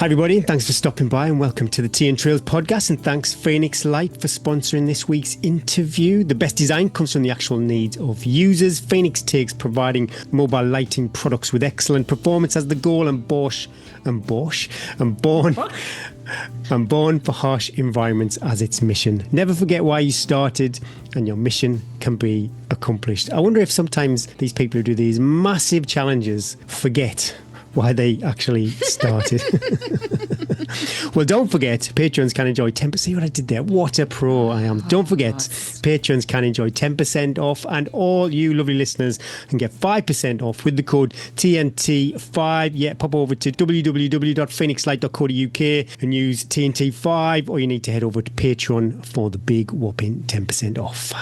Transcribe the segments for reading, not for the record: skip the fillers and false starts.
Hi everybody, thanks for stopping by and welcome to the Tea and Trails podcast, and thanks Phoenix Light for sponsoring this week's interview. The best design comes from the actual needs of users. Phoenix takes providing mobile lighting products with excellent performance as the goal, and born for harsh environments as its mission. Never forget why you started, and your mission can be accomplished. I wonder if sometimes these people who do these massive challenges forget why they actually started. Well, don't forget, patrons can enjoy 10%. See what I did there? What a pro I am. Don't forget, patrons can enjoy 10% off, and all you lovely listeners can get 5% off with the code TNT5. Yeah, pop over to www.phoenixlight.co.uk and use TNT5, or you need to head over to Patreon for the big whopping 10% off.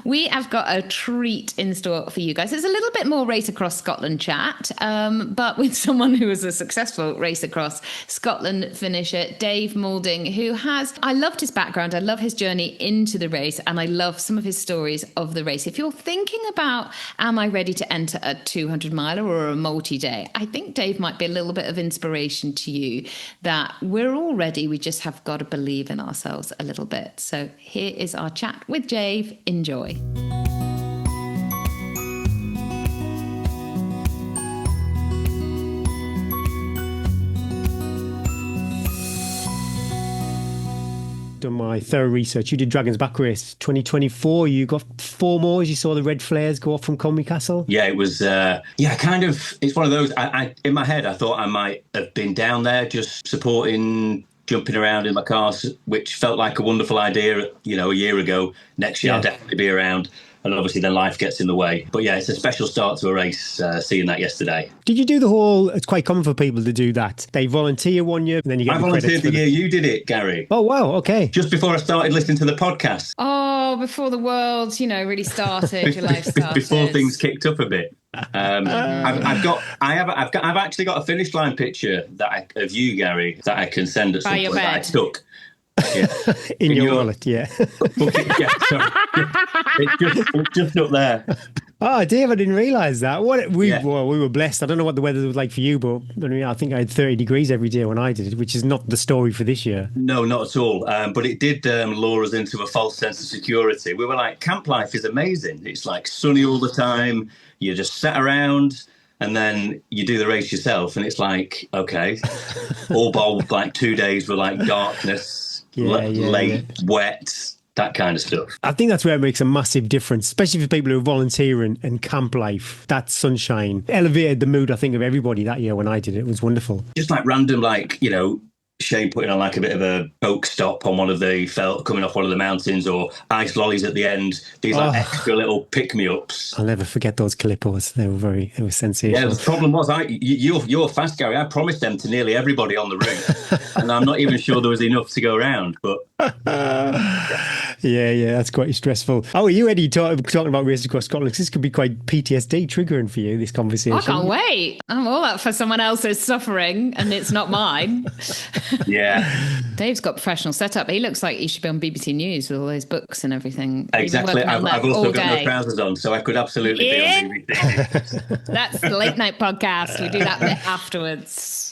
We have got a treat in store for you guys. It's a little bit more Race Across Scotland chat, but with someone who was a successful Race Across Scotland finisher, Dave Moulding, who has, I loved his background, I love his journey into the race, and I love some of his stories of the race. If you're thinking about, am I ready to enter a 200 miler or a multi-day, I think Dave might be a little bit of inspiration to you that we're all ready, we just have got to believe in ourselves a little bit. So here is our chat with Dave. Enjoy. Done my thorough research. You did Dragon's Back Race 2024. You got 4 more as you saw the red flares go off from Conwy Castle. Yeah, it was, kind of, it's one of those, I in my head, I thought I might have been down there just supporting, jumping around in my car, which felt like a wonderful idea, a year ago. Next year I'll definitely be around. And obviously then life gets in the way. But yeah, it's a special start to a race, seeing that yesterday. Did you do the whole, it's quite common for people to do that. They volunteer one year and then you get I volunteered the year you did it, Gary. Oh, wow, okay. Just before I started listening to the podcast. Oh, before the world, really started, your life started. Before things kicked up a bit. I've actually got a finish line picture of you, Gary, that I can send at some point that I took. Yeah. in your wallet, yeah. Yeah, sorry. It's just up there. Oh, Dave, I didn't realise that. We were blessed. I don't know what the weather was like for you, but I think I had 30 degrees every day when I did it, which is not the story for this year. No, not at all. But it did lure us into a false sense of security. We were like, camp life is amazing. It's like sunny all the time. You just sat around. And then you do the race yourself, and it's like, okay, all bold, like 2 days were like darkness, late, wet, that kind of stuff. I think that's where it makes a massive difference, especially for people who are volunteering and camp life. That sunshine elevated the mood, I think, of everybody that year when I did it. It was wonderful. Just like random, Shane putting on like a bit of a boat stop on one of the coming off one of the mountains, or ice lollies at the end. These extra little pick-me-ups. I'll never forget those Calippos. They were sensational. Yeah, the problem was you're fast, Gary. I promised them to nearly everybody on the route, and I'm not even sure there was enough to go around. But yeah, that's quite stressful. Oh, are you ready talking about Race Across Scotland? This could be quite PTSD triggering for you, this conversation. I can't wait. I'm all up for someone else's suffering, and it's not mine. Yeah. Dave's got professional setup. He looks like he should be on BBC News with all those books and everything. Exactly. I've also got no trousers on, so I could absolutely be on BBC. That's the late night podcast. We do that bit afterwards.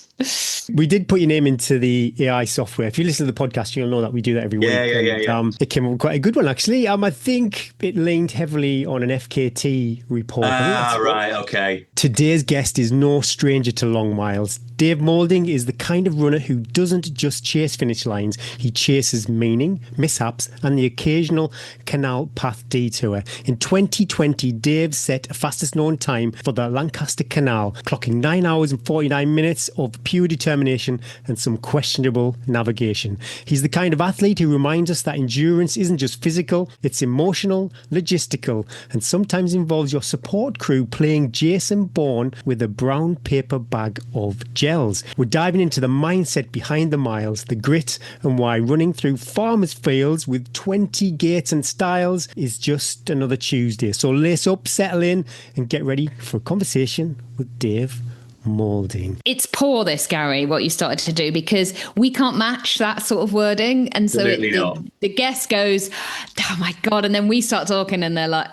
We did put your name into the AI software. If you listen to the podcast, you'll know that we do that every week. Yeah. It came up with quite a good one, actually. I think it leaned heavily on an FKT report. Right, okay. Today's guest is no stranger to long miles. Dave Moulding is the kind of runner who doesn't just chase finish lines. He chases meaning, mishaps, and the occasional canal path detour. In 2020, Dave set a fastest known time for the Lancaster Canal, clocking 9 hours and 49 minutes of pure determination and some questionable navigation. He's the kind of athlete who reminds us that endurance isn't just physical, it's emotional, logistical, and sometimes involves your support crew playing Jason Bourne with a brown paper bag of gels. We're diving into the mindset behind the miles, the grit, and why running through farmers' fields with 20 gates and styles is just another Tuesday. So lace up, settle in, and get ready for a conversation with Dave Moulding. It's poor, this, Gary, what you started to do, because we can't match that sort of wording. And so the guest goes, oh my God. And then we start talking and they're like,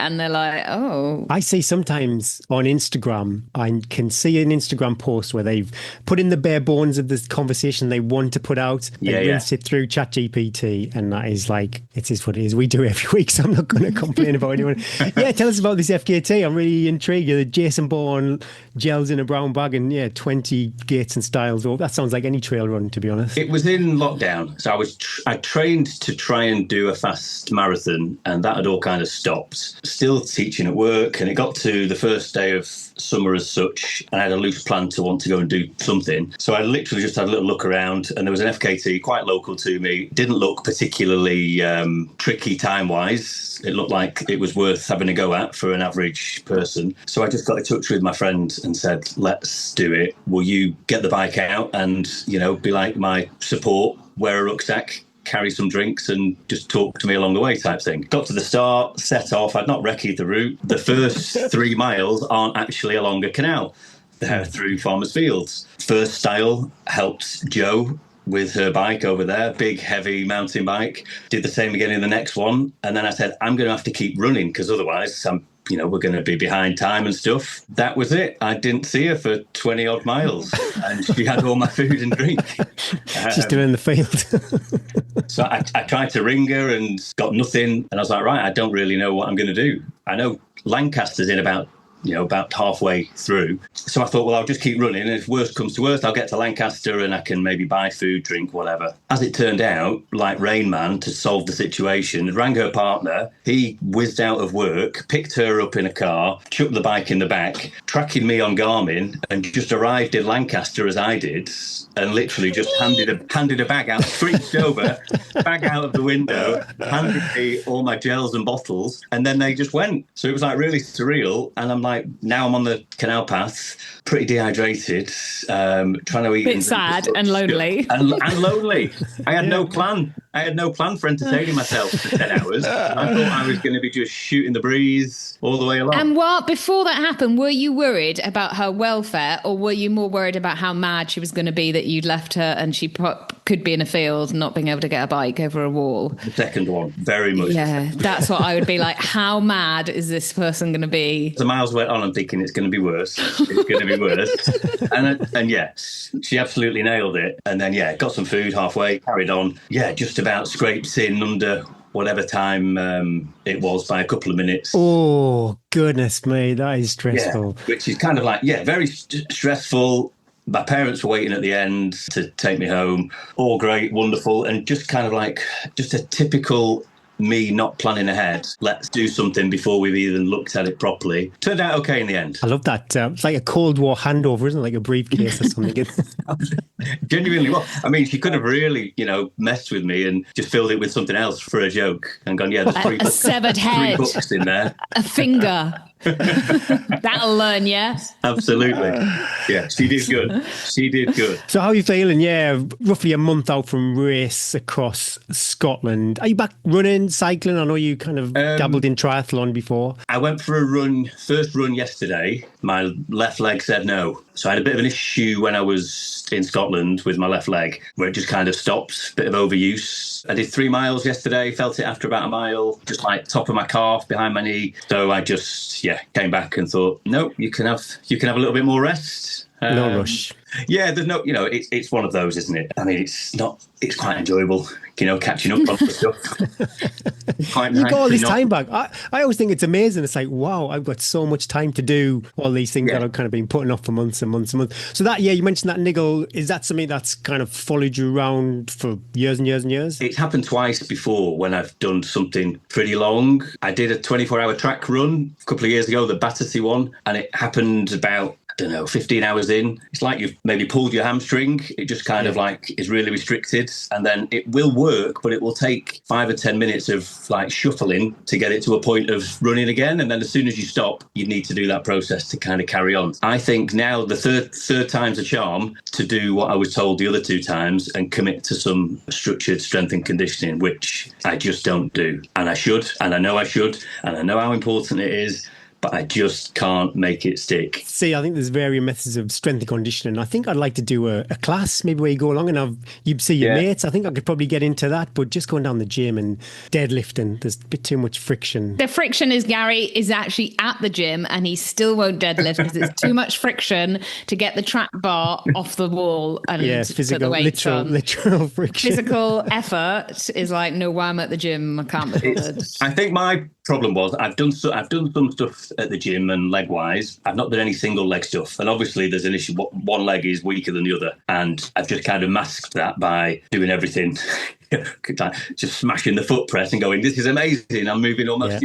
oh. I see sometimes on Instagram, I can see an Instagram post where they've put in the bare bones of this conversation they want to put out. They rinse it through ChatGPT, and that is like, it is what it is. We do it every week, so I'm not going to complain about anyone. Yeah, tell us about this FKT. I'm really intrigued. The Jason Bourne gels in a brown bag and 20 gates and styles. Oh, that sounds like any trail run, to be honest. It was in lockdown, so I trained to try and do a fast marathon, and that had all kind of stopped. Still teaching at work, and it got to the first day of summer as such, and I had a loose plan to want to go and do something. So I literally just had a little look around, and there was an FKT quite local to me. Didn't look particularly tricky time-wise. It looked like it was worth having a go at for an average person. So I just got in touch with my friend and said, let's do it. Will you get the bike out and, be like my support, wear a rucksack, carry some drinks and just talk to me along the way type thing. Got to the start, set off. I'd not recce'd the route. The first 3 miles aren't actually along a canal. They're through farmers' fields. First style helped Jo with her bike over there, big, heavy mountain bike. Did the same again in the next one. And then I said, I'm going to have to keep running because otherwise we're going to be behind time and stuff. That was it. I didn't see her for 20 odd miles and she had all my food and drink. She's still in the field. So I tried to ring her and got nothing. And I was like, right, I don't really know what I'm going to do. I know Lancaster's in about halfway through. So I thought, well, I'll just keep running. And if worst comes to worst, I'll get to Lancaster and I can maybe buy food, drink, whatever. As it turned out, like Rain Man, to solve the situation, rang her partner. He whizzed out of work, picked her up in a car, chucked the bike in the back, tracking me on Garmin, and just arrived in Lancaster as I did. And literally just handed a bag out, screeched over, bag out of the window, handed me all my gels and bottles, and then they just went. So it was like really surreal. And I'm like, now I'm on the canal path, pretty dehydrated, trying to eat. Bit sad and lonely. And lonely. I had no plan. I had no plan for entertaining myself for 10 hours. I thought I was going to be just shooting the breeze all the way along. And before that happened, were you worried about her welfare, or were you more worried about how mad she was going to be that you'd left her and she could be in a field not being able to get a bike over a wall? The second one, very much. Yeah, that's what I would be like. How mad is this person going to be? The miles went on, I'm thinking it's going to be worse. It's going to be worse. And yeah, she absolutely nailed it. And then, got some food halfway, carried on. Yeah, just about scraped in under whatever time it was by a couple of minutes. Oh, goodness me, that is stressful. Yeah, which is kind of like, very stressful. My parents were waiting at the end to take me home. All great, wonderful, and just kind of like just a typical me not planning ahead. Let's do something before we've even looked at it properly. Turned out okay in the end. I love that. It's like a Cold War handover, isn't it? Like a briefcase or something. Genuinely, well, I mean, she could have really, messed with me and just filled it with something else for a joke and gone, there's a severed head, 3 books in there, a finger. That'll learn, yeah. Absolutely. Yeah, she did good. She did good. So how are you feeling? Yeah, roughly a month out from race across Scotland. Are you back running, cycling? I know you kind of dabbled in triathlon before. I went for a first run yesterday. My left leg said no. So I had a bit of an issue when I was in Scotland with my left leg, where it just kind of stopped, bit of overuse. I did 3 miles yesterday, felt it after about a mile, just like top of my calf, behind my knee. So I just, came back and thought, no, you can have a little bit more rest. No rush. Yeah, there's no, it's one of those, isn't it? I mean, it's quite enjoyable, catching up on stuff. Quite nice. You got all this time back. I always think it's amazing. It's like, wow, I've got so much time to do all these things that I've kind of been putting off for months and months and months. So that, you mentioned that niggle. Is that something that's kind of followed you around for years and years and years? It's happened twice before when I've done something pretty long. I did a 24-hour track run a couple of years ago, the Battersea one, and it happened about 15 hours in. It's like you've maybe pulled your hamstring. It just kind of like is really restricted, and then it will work, but it will take 5 or 10 minutes of like shuffling to get it to a point of running again. And then as soon as you stop, you need to do that process to kind of carry on. I think now the third time's a charm to do what I was told the other 2 times and commit to some structured strength and conditioning, which I just don't do. And I should, and I know I should, and I know how important it is. But but I just can't make it stick. See, I think there's various methods of strength and conditioning. I think I'd like to do a class, maybe where you go along and you see your mates. I think I could probably get into that, but just going down the gym and deadlifting, there's a bit too much friction. The friction is Gary is actually at the gym and he still won't deadlift because it's too much friction to get the trap bar off the wall and put the weights on. Literal friction. Physical effort is like, no, why I'm at the gym, I can't be bothered. I think my problem was I've done some stuff at the gym and leg wise. I've not done any single leg stuff, and obviously there's an issue. One leg is weaker than the other, and I've just kind of masked that by doing everything. Just smashing the foot press and going, this is amazing. I'm moving almost,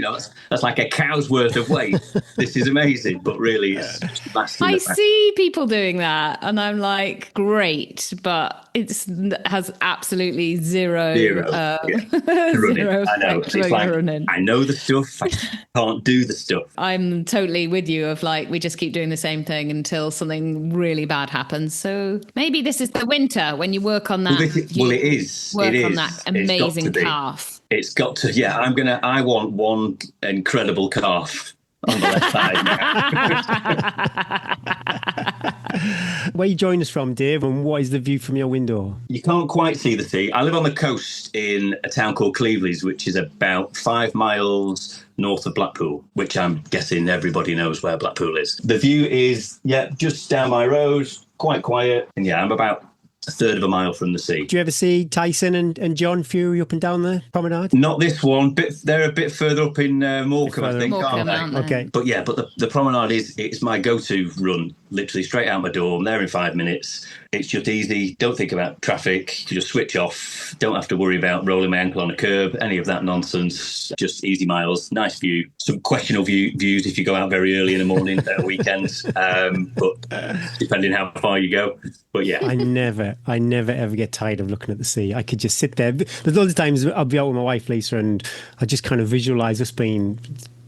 that's like a cow's worth of weight. This is amazing. But really, it's just masking I the fact. see people doing that and I'm like, great, but it has absolutely zero Running. zero I know. effect It's when like, you're running. I know the stuff. I can't do the stuff. I'm totally with you of like, we just keep doing the same thing until something really bad happens. So maybe this is the winter when you work on that. Well, it is. Work it is. on that amazing calf. It's got to, I want one incredible calf on the left side now. Where you join us from, Dave, and what is the view from your window? You can't quite see the sea. I live on the coast in a town called Cleveleys, which is about 5 miles north of Blackpool, which I'm guessing everybody knows where Blackpool is. The view is, just down my road, quite quiet. And I'm about a third of a mile from the sea. Do you ever see Tyson and John Fury up and down the promenade? Not this one, they're a bit further up in Morecambe, I think, Morecambe, aren't they? Okay. But the promenade it's my go-to run, literally straight out my door. I'm there in 5 minutes. It's just easy. Don't think about traffic. You just switch off. Don't have to worry about rolling my ankle on a curb, any of that nonsense. Just easy miles, nice view. Some questionable views if you go out very early in the morning at weekends, but depending how far you go. But I never ever get tired of looking at the sea. I could just sit there. There's loads of times I'll be out with my wife, Lisa, and I just kind of visualise us being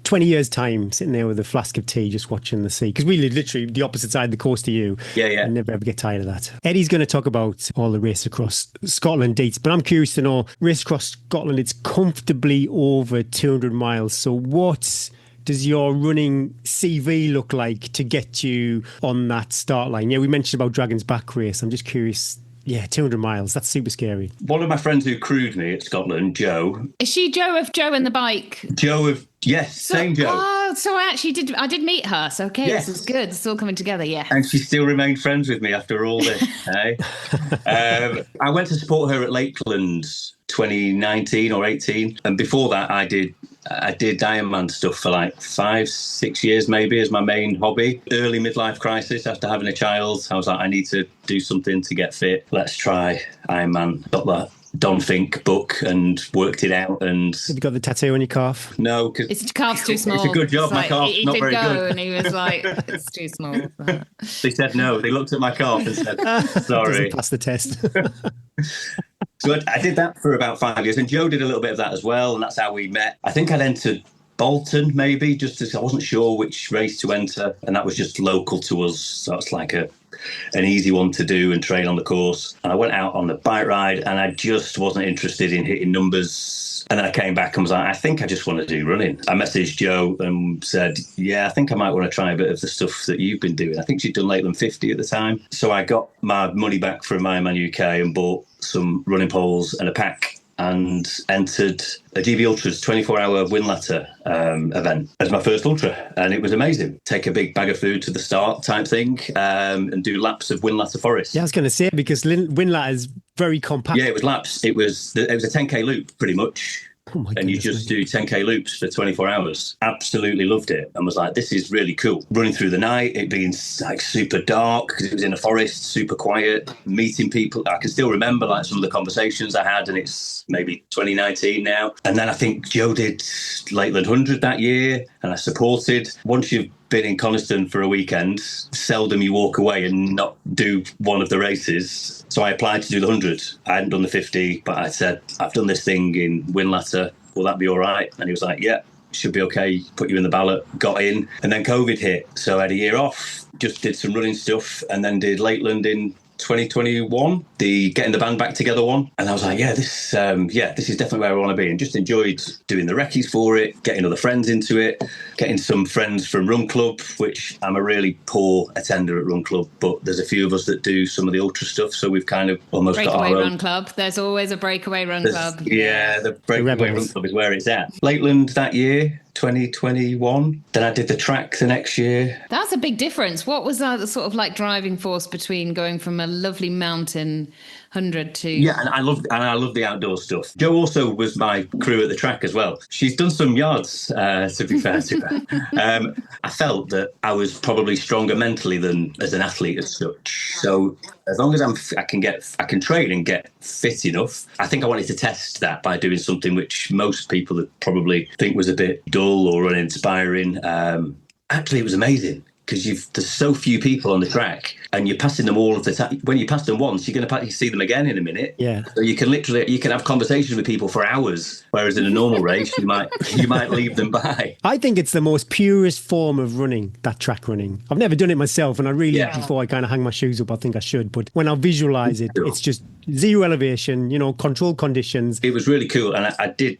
20 years' time sitting there with a flask of tea just watching the sea, because we live literally the opposite side of the coast to you. I never ever get tired of that. Eddie's going to talk about all the race across Scotland dates, but I'm curious to know, race across Scotland, it's comfortably over 200 miles. So what does your running CV look like to get you on that start line? We mentioned about Dragon's Back race. I'm just curious. 200 miles. That's super scary. one of my friends who crewed me at Scotland, Joe. Is she Joe of Joe and the Bike? Same Joe. Oh, so I did meet her. So, okay, This is good. It's all coming together, And she still remained friends with me after all this. I went to support her at Lakeland 2019 or 18. And before that, I did Ironman stuff for like 5-6 years maybe as my main hobby. Early midlife crisis after having a child. I was like, I need to do something to get fit. Let's try Ironman. Got that Don Fink book and worked it out. And have you got the tattoo on your calf? No, because his calf's too small. It's a good job. My calf's not very good. And he was like, it's too small. They said no. They looked at my calf and said, sorry. Doesn't pass the test. So I did that for about 5 years, and Joe did a little bit of that as well, and that's how we met. I think I'd entered Bolton, maybe, I wasn't sure which race to enter, and that was just local to us, so it's like an easy one to do and train on the course. And I went out on the bike ride, and I just wasn't interested in hitting numbers. And then I came back and was like, I think I just want to do running. I messaged Joe and said, I think I might want to try a bit of the stuff that you've been doing. I think she'd done Lakeland 50 at the time. So I got my money back from Ironman UK and bought some running poles and a pack and entered a GB Ultra's 24-hour Windlatter event as my first ultra, and it was amazing. Take a big bag of food to the start type thing, and do laps of Windlatter Forest. I was going to say, because Windlatter is very compact. It was laps. It was a 10k loop pretty much. Oh my and you just do 10k loops for 24 hours. Absolutely loved it and was like, this is really cool. Running through the night, it being like super dark because it was in a forest, super quiet, meeting people. I can still remember like some of the conversations I had, and it's maybe 2019 now. And then I think Joe did Lakeland 100 that year, and I supported. Once you've been in Coniston for a weekend, seldom you walk away and not do one of the races. So I applied to do the 100. I hadn't done the 50, but I said, I've done this thing in Windlatter. Will that be all right? And he was like, yeah, should be okay. Put you in the ballot. Got in. And then COVID hit. So I had a year off, just did some running stuff, and then did Lakeland in 2021, the getting the band back together one. And I was like, this is definitely where I want to be. And just enjoyed doing the recce's for it, getting other friends into it, getting some friends from Run Club, which I'm a really poor attender at Run Club, but there's a few of us that do some of the ultra stuff. So we've kind of almost got our own. Run Club. There's always a breakaway run club. Yeah, the breakaway run club is where it's at. Lakeland that year, 2021. Then I did the track the next year. That's a big difference. What was the sort of like driving force between going from a lovely mountain 100 to... Yeah, and I love the outdoor stuff. Jo also was my crew at the track as well. She's done some yards, to be fair to her. I felt that I was probably stronger mentally than as an athlete as such. So as long as I can train and get fit enough, I think I wanted to test that by doing something which most people would probably think was a bit dull or uninspiring. Actually, it was amazing. Because there's so few people on the track, and you're passing them all of the time. When you pass them once, you're going to see them again in a minute. Yeah. So you can have conversations with people for hours, whereas in a normal race, you might leave them by. I think it's the most purest form of running, that track running. I've never done it myself, and I really, before I kind of hang my shoes up, I think I should. But when I visualise it, it's just zero elevation, controlled conditions. It was really cool, and I did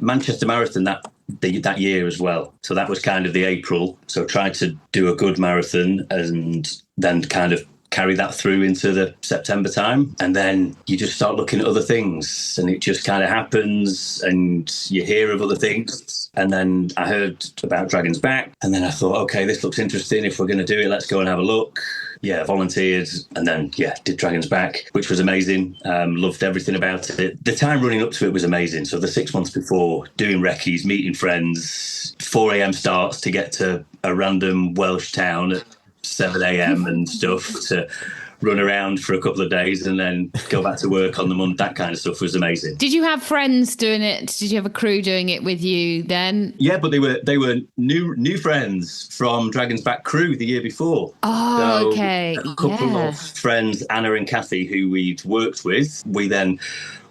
Manchester Marathon that year as well. So that was kind of the April. So tried to do a good marathon and then kind of carry that through into the September time. And then you just start looking at other things, and it just kind of happens, and you hear of other things. And then I heard about Dragon's Back, and then I thought, okay, this looks interesting. If we're going to do it, let's go and have a look. Yeah, volunteered, and then, did Dragon's Back, which was amazing. Loved everything about it. The time running up to it was amazing. So the 6 months before, doing recce's, meeting friends, 4 a.m. starts to get to a random Welsh town at 7 a.m. and stuff to run around for a couple of days and then go back to work on the Monday. That kind of stuff was amazing. Did you have friends doing it? Did you have a crew doing it with you then? Yeah, but they were new friends from Dragon's Back crew the year before. Oh, so okay. A couple of friends, Anna and Kathy, who we'd worked with. We then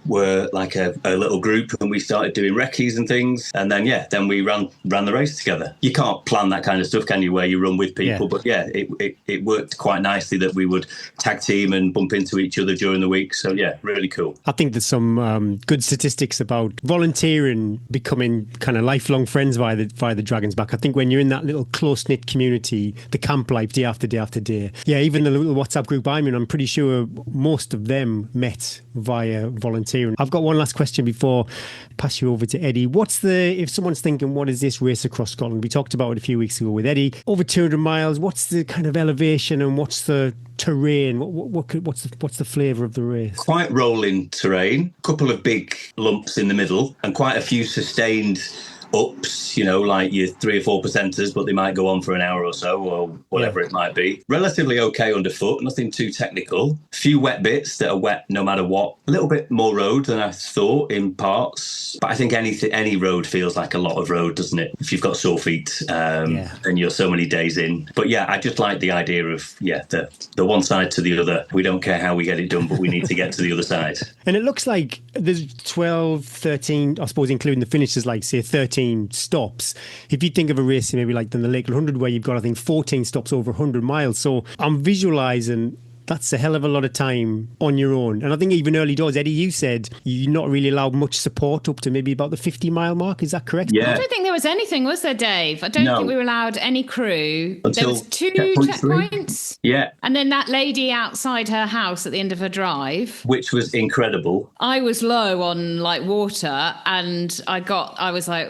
were like a little group, and we started doing recce's and things, and then we ran the race together. You can't plan that kind of stuff, can you, where you run with people? But it worked quite nicely that we would tag team and bump into each other during the week. So really cool. I think there's some good statistics about volunteering becoming kind of lifelong friends via the Dragon's Back. I think when you're in that little close-knit community, the camp life day after day after day, even the little WhatsApp group I'm in, I'm pretty sure most of them met via volunteering. I've got one last question before I pass you over to Eddie. If someone's thinking, what is this race across Scotland? We talked about it a few weeks ago with Eddie. Over 200 miles. What's the kind of elevation and what's the terrain? What's the flavour of the race? Quite rolling terrain. A couple of big lumps in the middle, and quite a few sustained ups, like your 3 or 4 percenters, but they might go on for an hour or so, or whatever it might be. Relatively okay underfoot, nothing too technical. A few wet bits that are wet no matter what. A little bit more road than I thought in parts, but I think any road feels like a lot of road, doesn't it? If you've got sore feet and you're so many days in. But I just like the idea of the one side to the other. We don't care how we get it done, but we need to get to the other side. And it looks like there's 12, 13, I suppose including the finishes, like say 13 stops. If you think of a race maybe like the Lakeland 100 where you've got I think 14 stops over 100 miles, so I'm visualising that's a hell of a lot of time on your own. And I think even early doors, Eddie, you said you're not really allowed much support up to maybe about the 50-mile mark. Is that correct? Yeah. I don't think there was anything, was there, Dave? I don't think we were allowed any crew. Until there was 2 checkpoints. Yeah. And then that lady outside her house at the end of her drive. Which was incredible. I was low on water, and I was like,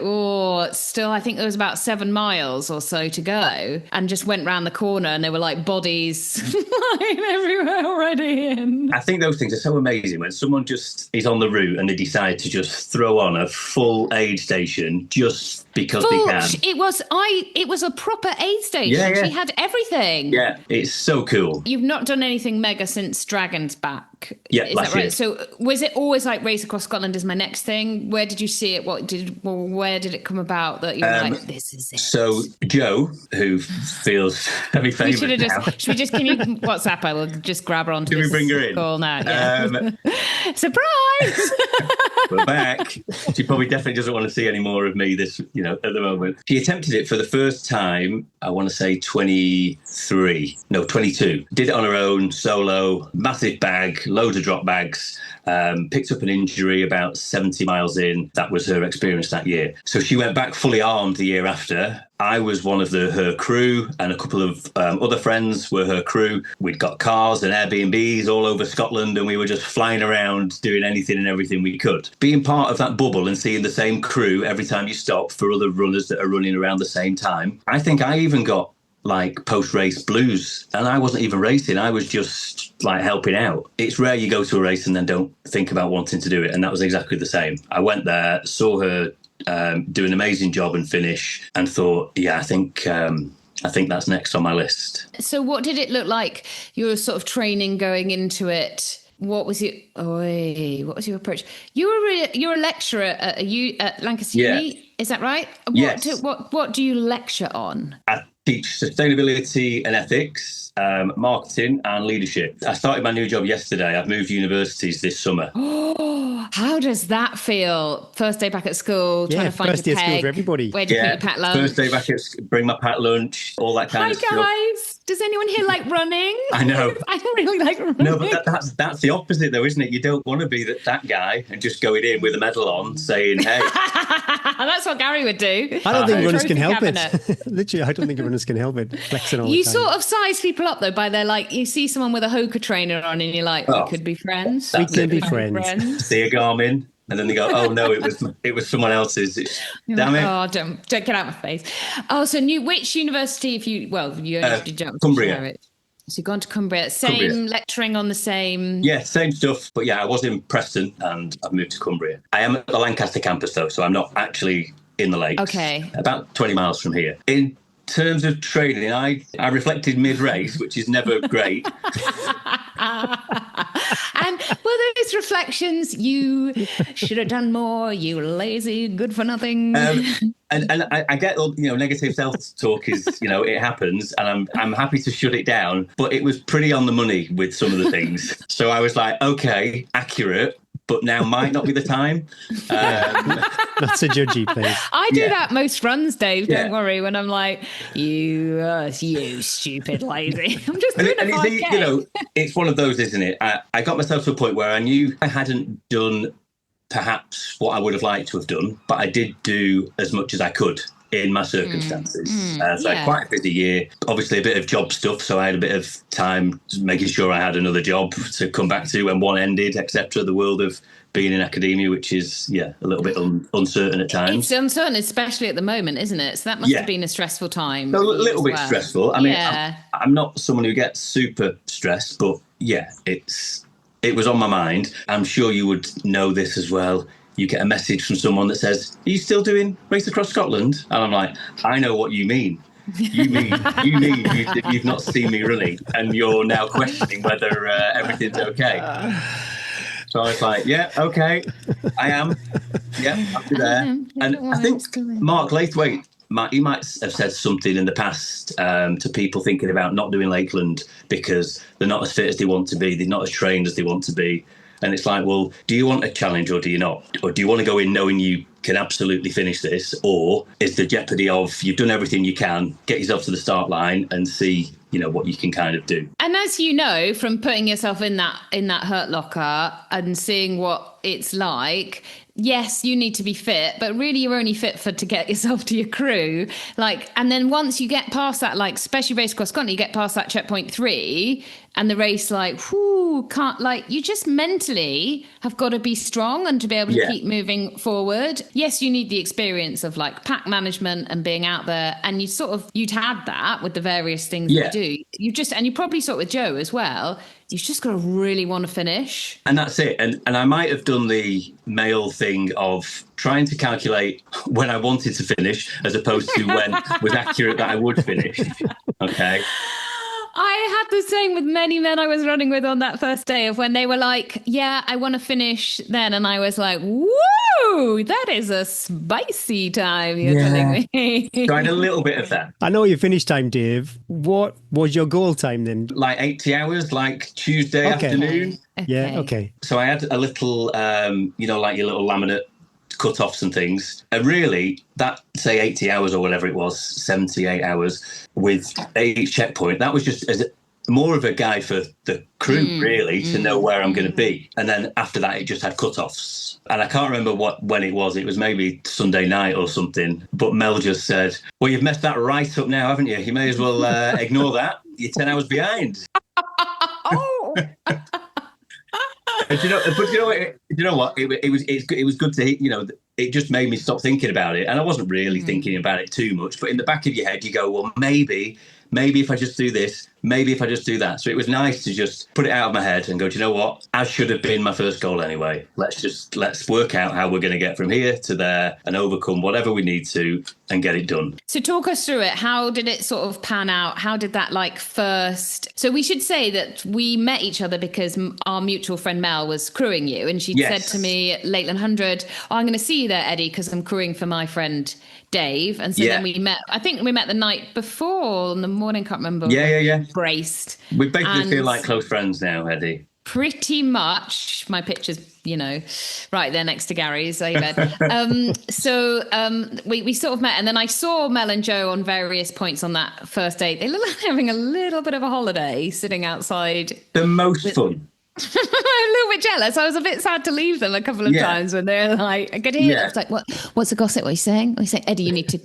still, I think there was about 7 miles or so to go, and just went round the corner and there were bodies lying everywhere already in. I think those things are so amazing when someone just is on the route and they decide to just throw on a full aid station just because they can. It was a proper aid station. Yeah. She had everything. Yeah, it's so cool. You've not done anything mega since Dragon's Back. Yeah, is that right? So was it always Race Across Scotland is my next thing? Where did you see it? Where did it come about that you were this is it? So Jo, who feels semi-famous now. Should we just, can you WhatsApp her? We'll just grab her onto this bring her in? call now. Yeah. Surprise! We're back. She probably definitely doesn't want to see any more of me this at the moment. She attempted it for the first time, I want to say 22. Did it on her own, solo, massive bag, loads of drop bags. Picked up an injury about 70 miles in. That was her experience that year. So she went back fully armed the year after. I was one of her crew, and a couple of other friends were her crew. We'd got cars and Airbnbs all over Scotland, and we were just flying around doing anything and everything we could. Being part of that bubble and seeing the same crew every time you stop for other runners that are running around the same time. I think I even got like post-race blues, and I wasn't even racing. I was just like helping out. It's rare you go to a race and then don't think about wanting to do it, and that was exactly the same. I went there, saw her do an amazing job and finish, and thought, yeah, I think that's next on my list. So what did it look like? You were sort of training going into it. What was your approach? You're a lecturer at Lancaster Uni, is that right? Yes. What do you lecture on? I teach sustainability and ethics, marketing and leadership. I started my new job yesterday. I've moved universities this summer. Oh, how does that feel? First day back at school, trying to find first your day of school for everybody. Where do you put your packed lunch? First day back at bring my packed lunch, all that kind of stuff. Hi guys. Does anyone here like running? I know. I don't really like running. No, but that's the opposite though, isn't it? You don't want to be that guy and just going in with a medal on saying, hey. That's what Gary would do. I don't think runners can help it. Literally, I don't think runners can help it. Flexing all the time. You sort of size people up though by their you see someone with a Hoka trainer on and you're like, we could be friends. We can be friends. See a Garmin. And then they go, oh no, it was someone else's. Damn it! Oh, don't get out of my face. Oh, so which university? You only did jump Cumbria. So you've gone to Cumbria. Lecturing on the same. Yeah, same stuff. But yeah, I was in Preston and I've moved to Cumbria. I am at the Lancaster campus though, so I'm not actually in the lakes. Okay. About 20 miles from here. In terms of training, I reflected mid-race, which is never great. And were those reflections, you should have done more, you lazy, good for nothing? And I get negative self-talk is, it happens, and I'm happy to shut it down, but it was pretty on the money with some of the things. So I was like, okay, accurate, but now might not be the time. Not so judgy, please. I do that most runs, Dave. Don't worry. When I'm like, you stupid lazy. I'm just doing a 5K. It's one of those, isn't it? I got myself to a point where I knew I hadn't done perhaps what I would have liked to have done, but I did do as much as I could in my circumstances. So I had quite a busy year, obviously a bit of job stuff, so I had a bit of time making sure I had another job to come back to when one ended, etc. The world of being in academia, which is a little bit uncertain at times. It's uncertain, especially at the moment, isn't it? So that must have been a stressful time. A little bit stressful. I mean, I'm not someone who gets super stressed, but it was on my mind. I'm sure you would know this as well. You get a message from someone that says, are you still doing Race Across Scotland? And I'm like, I know what you mean. You mean you've not seen me running and you're now questioning whether everything's okay. So I was like, yeah, okay, I am. Yeah, I'll be there. And I think Mark Laithwaite, he might have said something in the past to people thinking about not doing Lakeland because they're not as fit as they want to be, they're not as trained as they want to be. And it's like, well, do you want a challenge or do you not? Or do you want to go in knowing you can absolutely finish this? Or is the jeopardy of you've done everything you can, get yourself to the start line and see, what you can kind of do? And as you know, from putting yourself in that hurt locker and seeing what it's like, yes, you need to be fit, but really you're only fit to get yourself to your crew. And then once you get past that, especially Race Across Scotland, you get past that checkpoint 3 and the race, you just mentally have got to be strong and to be able to keep moving forward. Yes, you need the experience of pack management and being out there, and you'd had that with the various things you do. You probably saw it with Joe as well. You've just got to really want to finish. And that's it. And I might have done the male thing of trying to calculate when I wanted to finish as opposed to when was accurate that I would finish. Okay. I had the same with many men I was running with on that first day of when they were like, yeah, I want to finish then. And I was like, woo, that is a spicy time you're telling me. So I had a little bit of that. I know your finish time, Dave. What was your goal time then? 80 hours, Tuesday afternoon. Okay. Yeah, okay. So I had a little, your little laminate cut-offs and things. And really, that, say, 80 hours or whatever it was, 78 hours with each checkpoint, that was just as more of a guide for the crew, really, to know where I'm going to be. And then after that, it just had cut-offs. And I can't remember when it was. It was maybe Sunday night or something. But Mel just said, well, you've messed that right up now, haven't you? You may as well ignore that. You're 10 hours behind. Oh. Do you know what? It was good to, it just made me stop thinking about it. And I wasn't really thinking about it too much. But in the back of your head, you go, well, maybe if I just do this, maybe if I just do that. So it was nice to just put it out of my head and go, do you know what? As should have been my first goal anyway. Let's work out how we're going to get from here to there and overcome whatever we need to and get it done. So talk us through it. How did it sort of pan out? How did that first? So we should say that we met each other because our mutual friend Mel was crewing you. And she said to me at Lakeland 100, I'm going to see you there, Eddie, because I'm crewing for my friend Dave. And so then we met, I think we met the night before in the morning, can't remember. Yeah. Braced. We basically feel like close friends now, Eddie. Pretty much. My picture's, right there next to Gary's. We sort of met, and then I saw Mel and Joe on various points on that first date. They look like having a little bit of a holiday sitting outside. The most fun. I'm a little bit jealous. I was a bit sad to leave them a couple of times when they're like, I could hear them. It's like, what's the gossip? What are you saying? What are you saying? Eddie, you need to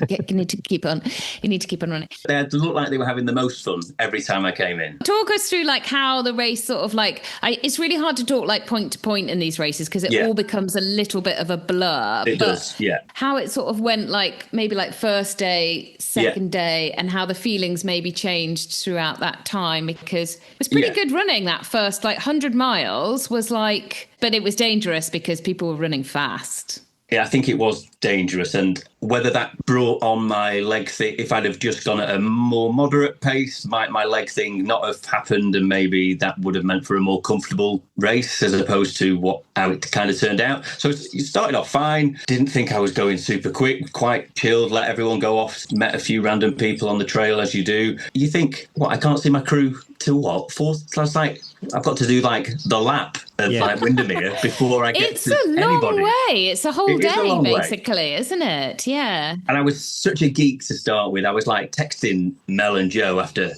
keep on running. They had to look like they were having the most fun every time I came in. Talk us through how the race sort of it's really hard to talk point to point in these races because it all becomes a little bit of a blur. It does, yeah. How it sort of went maybe first day, second day, and how the feelings maybe changed throughout that time, because it was pretty good running that first 100 miles was but it was dangerous because people were running fast. Yeah, I think it was dangerous. And whether that brought on my leg thing, if I'd have just gone at a more moderate pace, might my leg thing not have happened, and maybe that would have meant for a more comfortable race as opposed to how it kind of turned out. So it started off fine. Didn't think I was going super quick, quite chilled, let everyone go off, met a few random people on the trail as you do. You think, I can't see my crew till fourth? So I was like, I've got to do the lap of Windermere before I get to anybody. It's a long way. It's a whole day, basically, isn't it? Yeah. And I was such a geek to start with. I was texting Mel and Joe after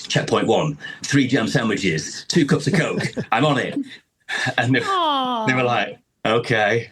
checkpoint 1, 3 jam sandwiches, 2 cups of Coke. I'm on it. And they were like, okay.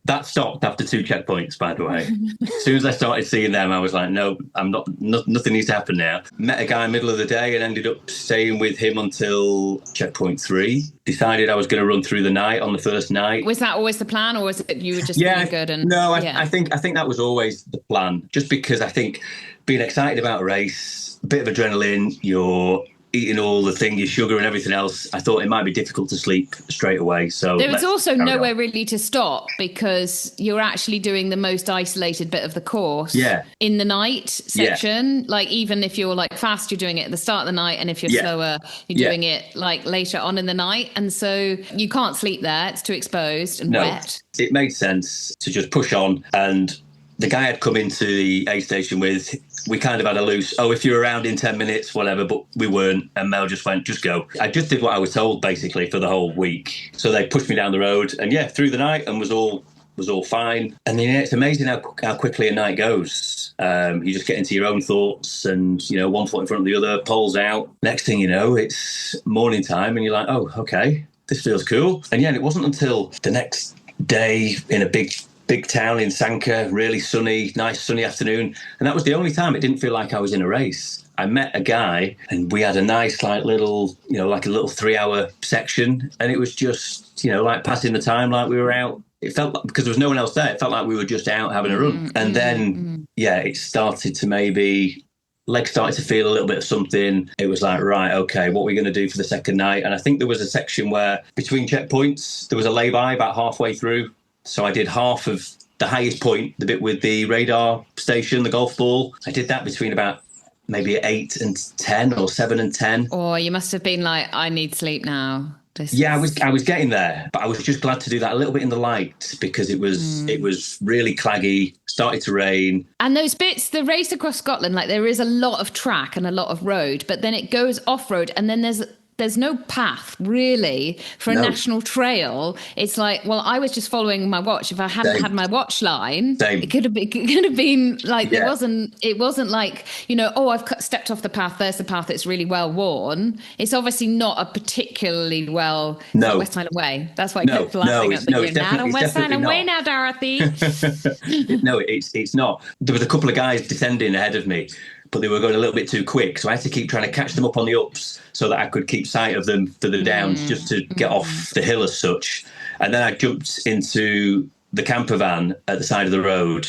That stopped after 2 checkpoints, by the way. As soon as I started seeing them, I was like, no, I'm not, nothing needs to happen now. Met a guy middle of the day and ended up staying with him until checkpoint 3. Decided I was going to run through the night on the first night. Was that always the plan, or was it you were just feeling good? I think that was always the plan, just because I think being excited about a race, a bit of adrenaline, you're eating all the thing, your sugar and everything else, I thought it might be difficult to sleep straight away. So there was also nowhere really to stop because you're actually doing the most isolated bit of the course in the night section. Even if you're fast, you're doing it at the start of the night, and if you're slower, you're doing it later on in the night. And so you can't sleep there. It's too exposed and wet. It made sense to just push on. And the guy I'd come into the aid station with, we kind of had a loose, if you're around in 10 minutes, whatever, but we weren't. And Mel just went, just go. I just did what I was told, basically, for the whole week. So they pushed me down the road and, through the night, and was all fine. And then it's amazing how quickly a night goes. You just get into your own thoughts and, one foot in front of the other, poles out. Next thing you know, it's morning time and you're like, oh, okay, this feels cool. And it wasn't until the next day in a big town in Sanka, really sunny, nice sunny afternoon. And that was the only time it didn't feel like I was in a race. I met a guy and we had a nice little, a little 3-hour section. And it was just, passing the time like we were out. It felt like, because there was no one else there, it felt like we were just out having a run. And then, it started to legs started to feel a little bit of something. It was like, right, okay, what are we going to do for the second night? And I think there was a section where between checkpoints, there was a lay-by about halfway through. So I did half of the highest point, the bit with the radar station, the golf ball. I did that between about maybe 8 and 10 or 7 and 10. Or you must have been like, I need sleep now. I was getting there, but I was just glad to do that a little bit in the light because it was really claggy, started to rain. And those bits, the race across Scotland, there is a lot of track and a lot of road, but then it goes off-road and then there's there's no path really for a national trail. It's like, well, I was just following my watch. If I hadn't had my watch line, it could have been like, it wasn't like, I've stepped off the path. There's the path that's really well worn. It's obviously not a particularly West Island Way. That's why I kept laughing at the not on West Island Way now, Dorothy. No, it's not. There was a couple of guys descending ahead of me, but they were going a little bit too quick. So I had to keep trying to catch them up on the ups so that I could keep sight of them for the downs, just to get off the hill as such. And then I jumped into the camper van at the side of the road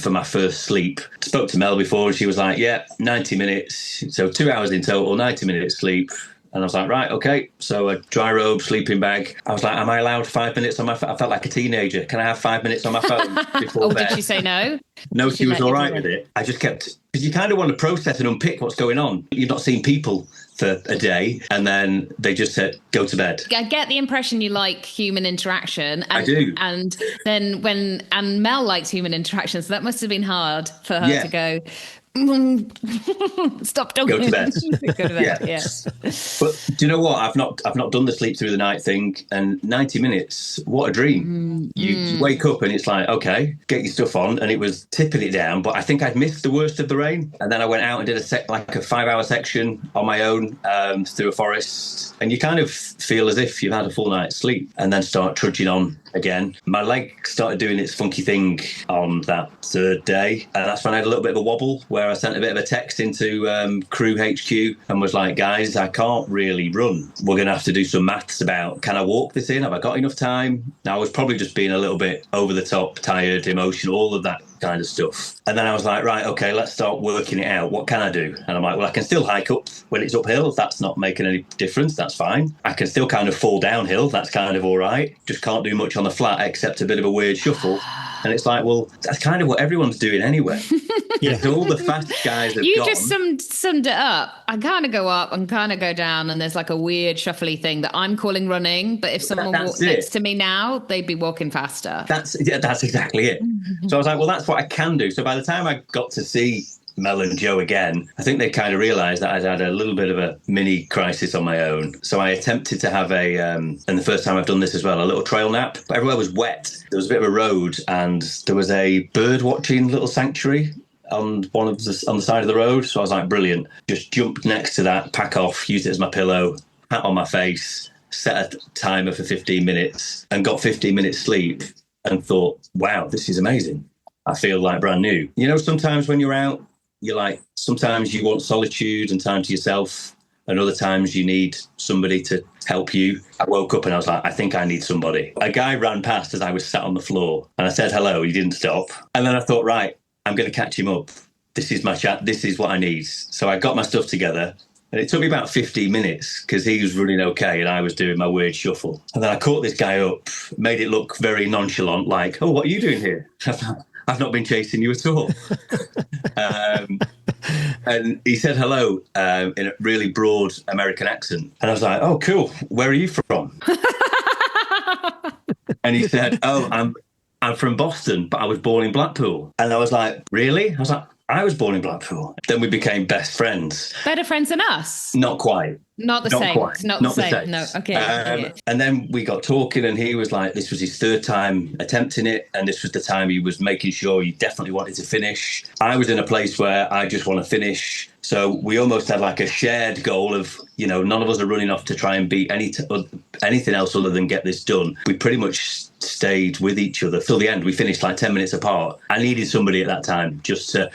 for my first sleep. Spoke to Mel before, and she was like, 90 minutes. So 2 hours in total, 90 minutes sleep. And I was like, right, okay. So a dry robe, sleeping bag. I was like, am I allowed 5 minutes on my phone? I felt like a teenager. Can I have 5 minutes on my phone before bed? Did she say no? No, she was all right with it. I just kept, because you kind of want to process and unpick what's going on. You've not seen people for a day, and then they just said, go to bed. I get the impression you like human interaction. I do. And then Mel likes human interaction, so that must have been hard for her to go, stop talking. Go to bed. Go to bed. Yeah. But do you know what? I've not done the sleep through the night thing, and 90 minutes, what a dream. You wake up and it's like, okay, get your stuff on, and it was tipping it down, but I think I'd missed the worst of the rain. And then I went out and did a 5-hour section on my own through a forest, and you kind of feel as if you've had a full night's sleep, and then start trudging on again. My leg started doing its funky thing on that third day, and that's when I had a little bit of a wobble, where I sent a bit of a text into crew HQ and was like, guys, I can't really run. We're going to have to do some maths about, can I walk this in? Have I got enough time? Now, I was probably just being a little bit over the top, tired, emotional, all of that kind of stuff. And then I was like, right, okay, let's start working it out. What can I do? And I'm like, well, I can still hike up when it's uphill. If that's not making any difference, that's fine. I can still kind of fall downhill. That's kind of all right. Just can't do much on the flat except a bit of a weird shuffle. And it's like, well, that's kind of what everyone's doing anyway. All the fast guys have You gone. just summed it up. I kind of go up and kind of go down, and there's like a weird shuffly thing that I'm calling running. But if someone walked next to me now, they'd be walking faster. That's exactly it. So I was like, well, that's what I can do. So by the time I got to see Mel and Joe again, I think they kind of realised that I'd had a little bit of a mini crisis on my own. So I attempted to have and the first time I've done this as well, a little trail nap. But everywhere was wet. There was a bit of a road, and there was a bird watching little sanctuary on the side of the road. So I was like, brilliant. Just jumped next to that, pack off, used it as my pillow, hat on my face, set a timer for 15 minutes, and got 15 minutes sleep, and thought, wow, this is amazing. I feel like brand new. Sometimes when you're out, you're like, sometimes you want solitude and time to yourself, and other times you need somebody to help you. I woke up and I was like, I think I need somebody. A guy ran past as I was sat on the floor, and I said hello. He didn't stop. And then I thought, right, I'm going to catch him up. This is my chat. This is what I need. So I got my stuff together, and it took me about 15 minutes because he was running okay and I was doing my weird shuffle. And then I caught this guy up, made it look very nonchalant, like, oh, what are you doing here? I've not been chasing you at all. And he said hello in a really broad American accent. And I was like, oh, cool. Where are you from? And he said, oh, I'm from Boston, but I was born in Blackpool. And I was like, really? I was like, I was born in Blackpool. Then we became best friends. Better friends than us? Not quite. Not the same. Quite. It's not the same. No, okay. And then we got talking, and he was like, this was his third time attempting it, and this was the time he was making sure he definitely wanted to finish. I was in a place where I just want to finish. So we almost had like a shared goal of, none of us are running off to try and beat anything else other than get this done. We pretty much stayed with each other till the end. We finished like 10 minutes apart. I needed somebody at that time just to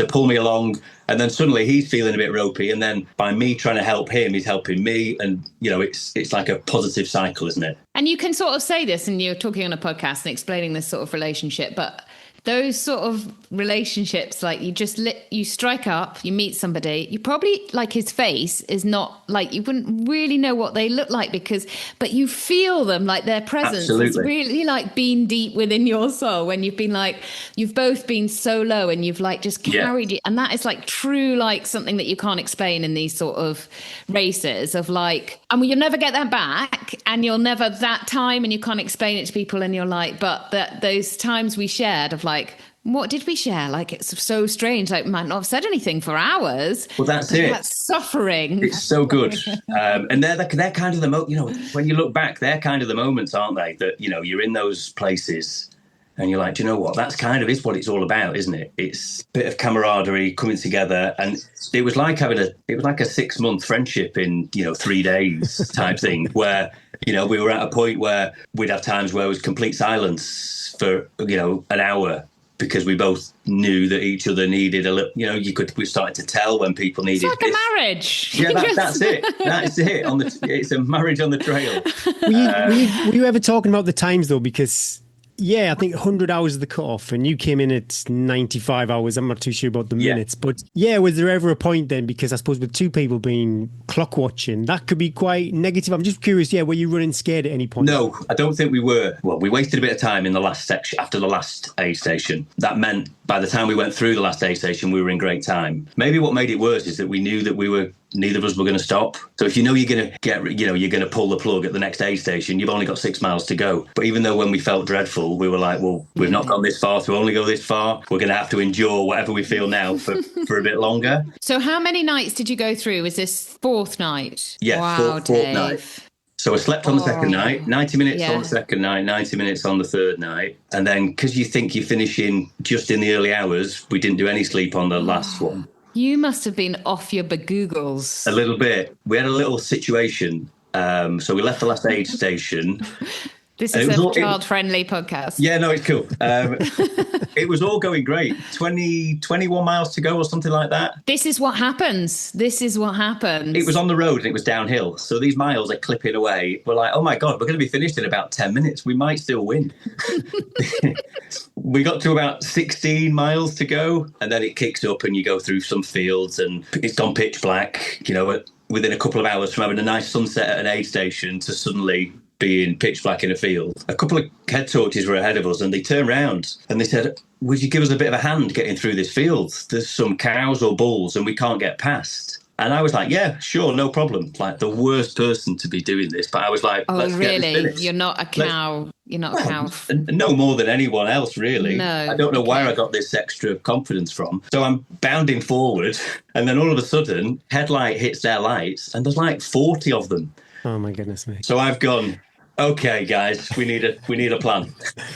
pull me along. And then suddenly he's feeling a bit ropey. And then by me trying to help him, he's helping me. And, it's like a positive cycle, isn't it? And you can sort of say this, and you're talking on a podcast and explaining this sort of relationship, but those sort of relationships, like you strike up, you meet somebody, you probably, like, his face is not like, you wouldn't really know what they look like but you feel them, like their presence is really like been deep within your soul when you've both been so low and you've like just carried it. And that is like true, like something that you can't explain in these sort of races of like, and you'll never get that back, and you'll never that time, and you can't explain it to people, and you're like, but those times we shared of like, What did we share? Like, it's so strange. Like, might not have said anything for hours. Well, that's it. That's suffering. It's so good. And they're kind of the when you look back, they're kind of the moments, aren't they? That, you're in those places and you're like, do you know what? That's kind of is what it's all about, isn't it? It's a bit of camaraderie coming together. And it was like a 6-month friendship in, 3 days type thing where, we were at a point where we'd have times where it was complete silence for, an hour, because we both knew that each other needed a little, we started to tell when people needed. It's like a marriage. Yeah, that's it. That's it. It's a marriage on the trail. Were you ever talking about the times though? Because I think 100 hours is the cutoff, and you came in at 95 hours. I'm not too sure about the minutes, but was there ever a point then? Because I suppose with two people being clock watching, that could be quite negative. I'm just curious. Were you running scared at any point? No, I don't think we were. Well, we wasted a bit of time in the last section after the last aid station. That meant by the time we went through the last aid station, we were in great time. Maybe what made it worse is that we knew that neither of us were going to stop. So if you're going to you're going to pull the plug at the next aid station, you've only got 6 miles to go. But even though when we felt dreadful, we were like, well, we've not gone this far, so we only go this far. We're going to have to endure whatever we feel now for a bit longer. So how many nights did you go through? Was this 4th night? Yeah, wow, fourth Dave. night. So I slept on the second night, 90 minutes on the second night, 90 minutes on the third night. And then because you think you're finishing just in the early hours, we didn't do any sleep on the last one. You must have been off your bagoogles. A little bit. We had a little situation. So we left the last aid station. This is a child-friendly podcast. Yeah, no, it's cool. It was all going great. 21 miles to go or something like that. This is what happens. It was on the road and it was downhill. So these miles are clipping away. We're like, oh my God, we're going to be finished in about 10 minutes. We might still win. We got to about 16 miles to go, and then it kicks up and you go through some fields and it's gone pitch black, within a couple of hours from having a nice sunset at an aid station to suddenly being pitch black in a field. A couple of head torches were ahead of us and they turned round and they said, would you give us a bit of a hand getting through this field? There's some cows or bulls and we can't get past. And I was like, yeah, sure, no problem. Like the worst person to be doing this. But I was like, oh, let's really? Get this finished. You're not a cow. You're not a cow. No more than anyone else, really. No. I don't know where I got this extra confidence from. So I'm bounding forward and then all of a sudden, headlight hits their lights and there's like 40 of them. Oh my goodness me. So I've gone, okay, guys, we need a plan.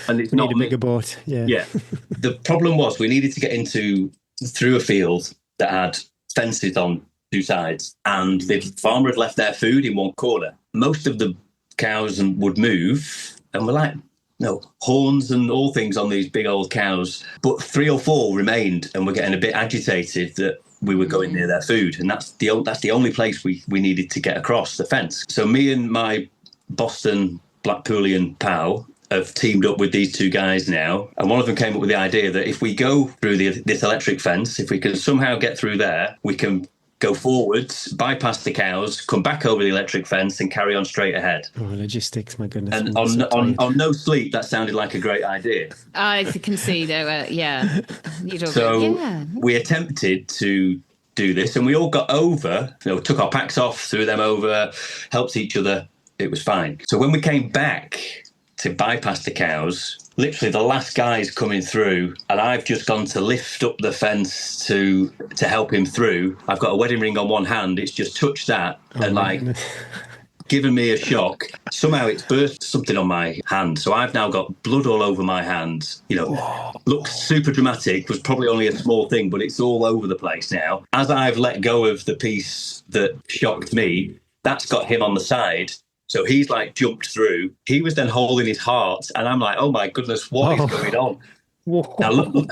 And it's not a bigger boat. Yeah. The problem was we needed to get through a field that had fences on 2 sides, and the farmer had left their food in one corner. Most of the cows would move, and we're like, no, horns and all things on these big old cows. But 3 or 4 remained, and we're getting a bit agitated that we were going near their food, and that's the only place we needed to get across the fence. So me and my Boston Blackpoolian pal have teamed up with these 2 guys now, and one of them came up with the idea that if we go through this electric fence, if we can somehow get through there, we can go forwards, bypass the cows, come back over the electric fence and carry on straight ahead. Oh, logistics, my goodness. And on no sleep, that sounded like a great idea. I can see there yeah. We attempted to do this and we all got over, took our packs off, threw them over, helped each other. It was fine. So when we came back to bypass the cows, literally the last guy's coming through and I've just gone to lift up the fence to help him through. I've got a wedding ring on one hand. It's just touched that given me a shock. Somehow it's burst something on my hand. So I've now got blood all over my hand. Looks super dramatic, was probably only a small thing, but it's all over the place now. As I've let go of the piece that shocked me, that's got him on the side. So he's like jumped through. He was then holding his heart. And I'm like, oh my goodness, what is going on? Now, look.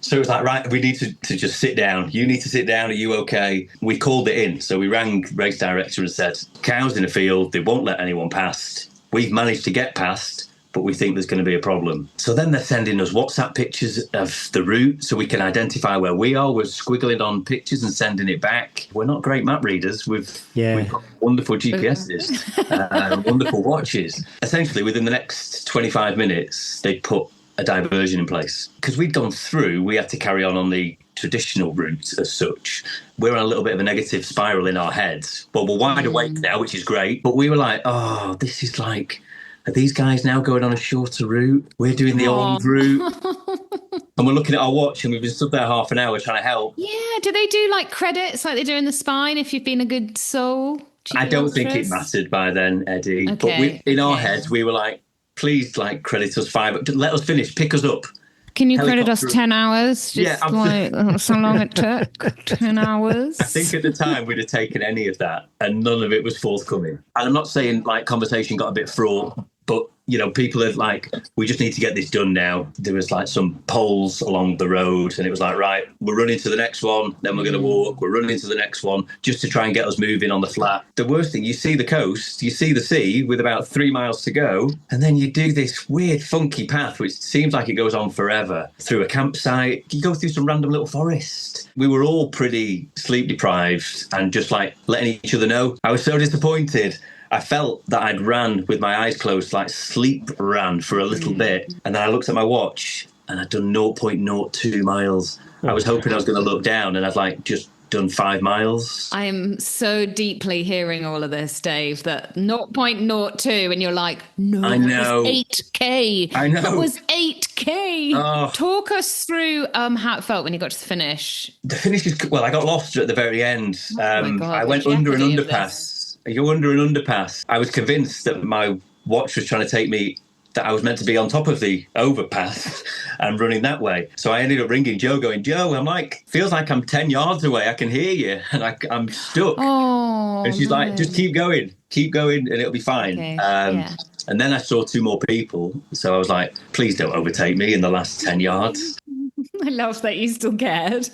So it was like, right, we need to just sit down. You need to sit down. Are you okay? We called it in. So we rang race director and said, cows in a field, they won't let anyone past. We've managed to get past, but we think there's going to be a problem. So then they're sending us WhatsApp pictures of the route so we can identify where we are. We're squiggling on pictures and sending it back. We're not great map readers. We've got wonderful GPSs, wonderful watches. Essentially, within the next 25 minutes, they put a diversion in place. Because we'd gone through, we had to carry on the traditional route as such. We're on a little bit of a negative spiral in our heads. But we're wide awake now, which is great. But we were like, oh, this is like... Are these guys now going on a shorter route? We're doing the old route. and we're looking at our watch, and we've been stood there half an hour trying to help. Yeah. Do they do like credits like they do in the spine if you've been a good soul? I don't think it mattered by then, Eddie. Okay, But in our heads, we were like, please, like, credit us 5. Let us finish. Pick us up. Can you credit us 10 hours? Yeah, like so long it took. 10 hours. I think at the time we'd have taken any of that, and none of it was forthcoming. And I'm not saying like conversation got a bit fraught, but you know, people are like, we just need to get this done now. There was like some poles along the road, and it was like, right, we're running to the next one, then we're going to walk, we're running to the next one, just to try and get us moving on the flat. The worst thing, you see the coast, you see the sea with about 3 miles to go, and then you do this weird, funky path, which seems like it goes on forever, through a campsite. You go through some random little forest. We were all pretty sleep deprived and just like letting each other know. I was so disappointed. I felt that I'd ran with my eyes closed, like sleep ran for a little bit. And then I looked at my watch and I'd done 0.02 miles. I was hoping I was going to look down, and I'd like just done 5 miles. I am so deeply hearing all of this, Dave, that 0.02 and you're like, no, I know. it was 8K. I know. It was 8K. Oh. Talk us through how it felt when you got to the finish. The finish is, well, I got lost at the very end. My God, I went under an underpass. You go under an underpass. I was convinced that my watch was trying to take me, that I was meant to be on top of the overpass and running that way. So I ended up ringing Joe, going, Joe, I'm like, feels like I'm 10 yards away. I can hear you, and I'm stuck. Oh, and she's like, just keep going, and it'll be fine. Okay. And then I saw 2 more people. So I was like, please don't overtake me in the last 10 yards. I love that you still cared.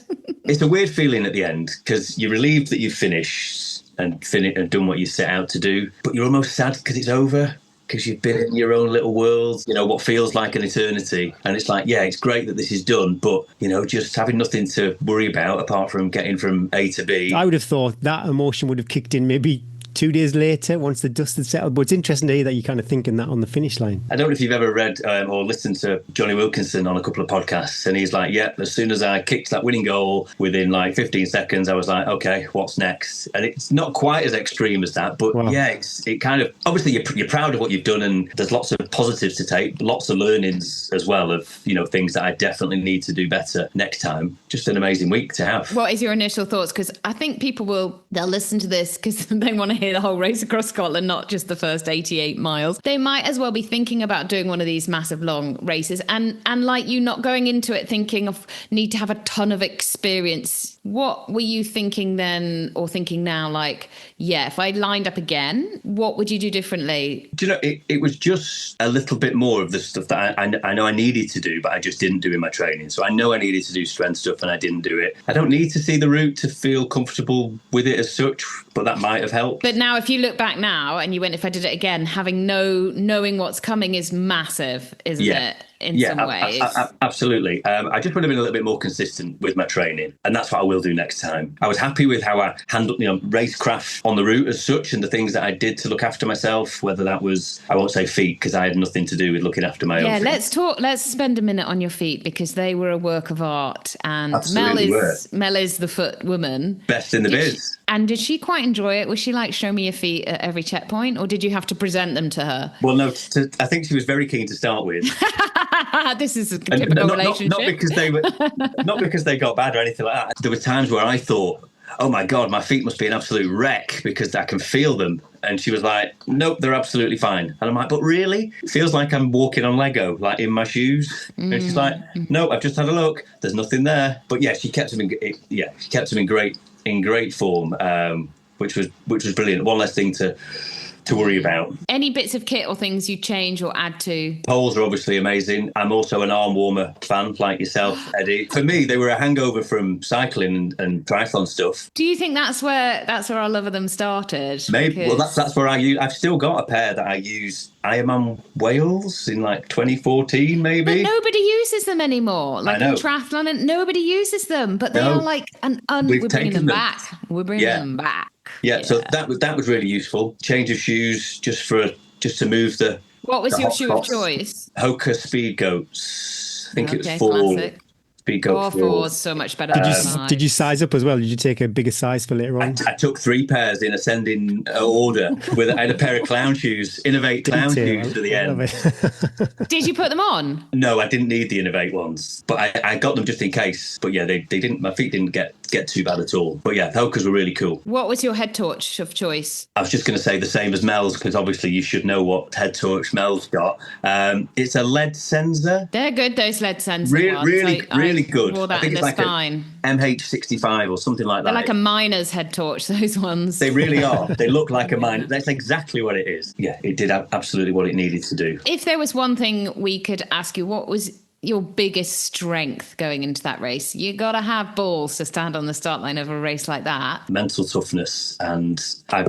It's a weird feeling at the end, because you're relieved that you've finished and done what you set out to do, but you're almost sad because it's over, because you've been in your own little world, you know, what feels like an eternity. And it's like, yeah, it's great that this is done, but, you know, just having nothing to worry about apart from getting from A to B. I would have thought that emotion would have kicked in maybe 2 days later once the dust had settled. But it's interesting to hear that you're kind of thinking that on the finish line. I don't know if you've ever read or listened to Johnny Wilkinson on a couple of podcasts, and he's like, yeah, as soon as I kicked that winning goal, within like 15 seconds, I was like, okay, what's next? And it's not quite as extreme as that, but wow. Yeah, it kind of, obviously you're proud of what you've done, and there's lots of positives to take, lots of learnings as well of, you know, things that I definitely need to do better next time. Just an amazing week to have. What is your initial thoughts? Because I think people they'll listen to this because they want to hear the whole race across Scotland, not just the first 88 miles. They might as well be thinking about doing one of these massive long races, and like you, not going into it thinking of need to have a ton of experience. What were you thinking then, or thinking now, like, yeah, if I lined up again, what would you do differently? Do you know, it was just a little bit more of the stuff that I know I needed to do, but I just didn't do in my training. So I know I needed to do strength stuff and I didn't do it. I don't need to see the route to feel comfortable with it as such, but that might have helped. But now if you look back now and you went, if I did it again, knowing what's coming is massive, isn't it? In some ways. Absolutely. I just would have been a little bit more consistent with my training, and that's what I will do next time. I was happy with how I handled, you know, racecraft on the route as such, and the things that I did to look after myself, whether that was, I won't say feet, because I had nothing to do with looking after my own feet. Let's spend a minute on your feet, because they were a work of art, and Mel is the foot woman. Best in the biz. And did she quite enjoy it? Was she like, show me your feet at every checkpoint, or did you have to present them to her? Well, no, I think she was very keen to start with. This is a typical relationship. Not because they got bad or anything like that. There were times where I thought, oh my God, my feet must be an absolute wreck because I can feel them. And she was like, nope, they're absolutely fine. And I'm like, but really? It feels like I'm walking on Lego, like in my shoes. And she's like, no, I've just had a look. There's nothing there. But yeah, she kept them in great form, which was brilliant. One less thing to worry about. Any bits of kit or things you change or add to? Poles are obviously amazing. I'm also an arm warmer fan, like yourself, Eddie. For me, they were a hangover from cycling and triathlon stuff. Do you think that's where our love of them started? Maybe. Because... Well, that's where I've still got a pair that I use. Ironman Wales in like 2014, maybe. But nobody uses them anymore. Like in triathlon, and nobody uses them. But they are like we're bringing them back. We're bringing them back. Yeah, so that was really useful. Change of shoes just to move the. What was your shoe of choice? Hoka Speed Goats. I think it was for. Classic. Speak up for. So much better than five. Did you size up as well? Did you take a bigger size for later on? I took 3 pairs in ascending order. I had a pair of clown shoes, Innovate clown shoes for the end. Did you put them on? No, I didn't need the Innovate ones, but I got them just in case. But yeah, they didn't. My feet didn't get too bad at all. But yeah, Hoka's were really cool. What was your head torch of choice? I was just going to say the same as Mel's, because obviously you should know what head torch Mel's got. It's a lead sensor. They're good, those lead sensor ones. Really good. Wore that I think in it's the like spine. a MH65 or something like that. They're like a miner's head torch, those ones. They really are. They look like a miner. That's exactly what it is. Yeah, it did absolutely what it needed to do. If there was one thing we could ask you, what was your biggest strength going into that race? You got to have balls to stand on the start line of a race like that. Mental toughness, and I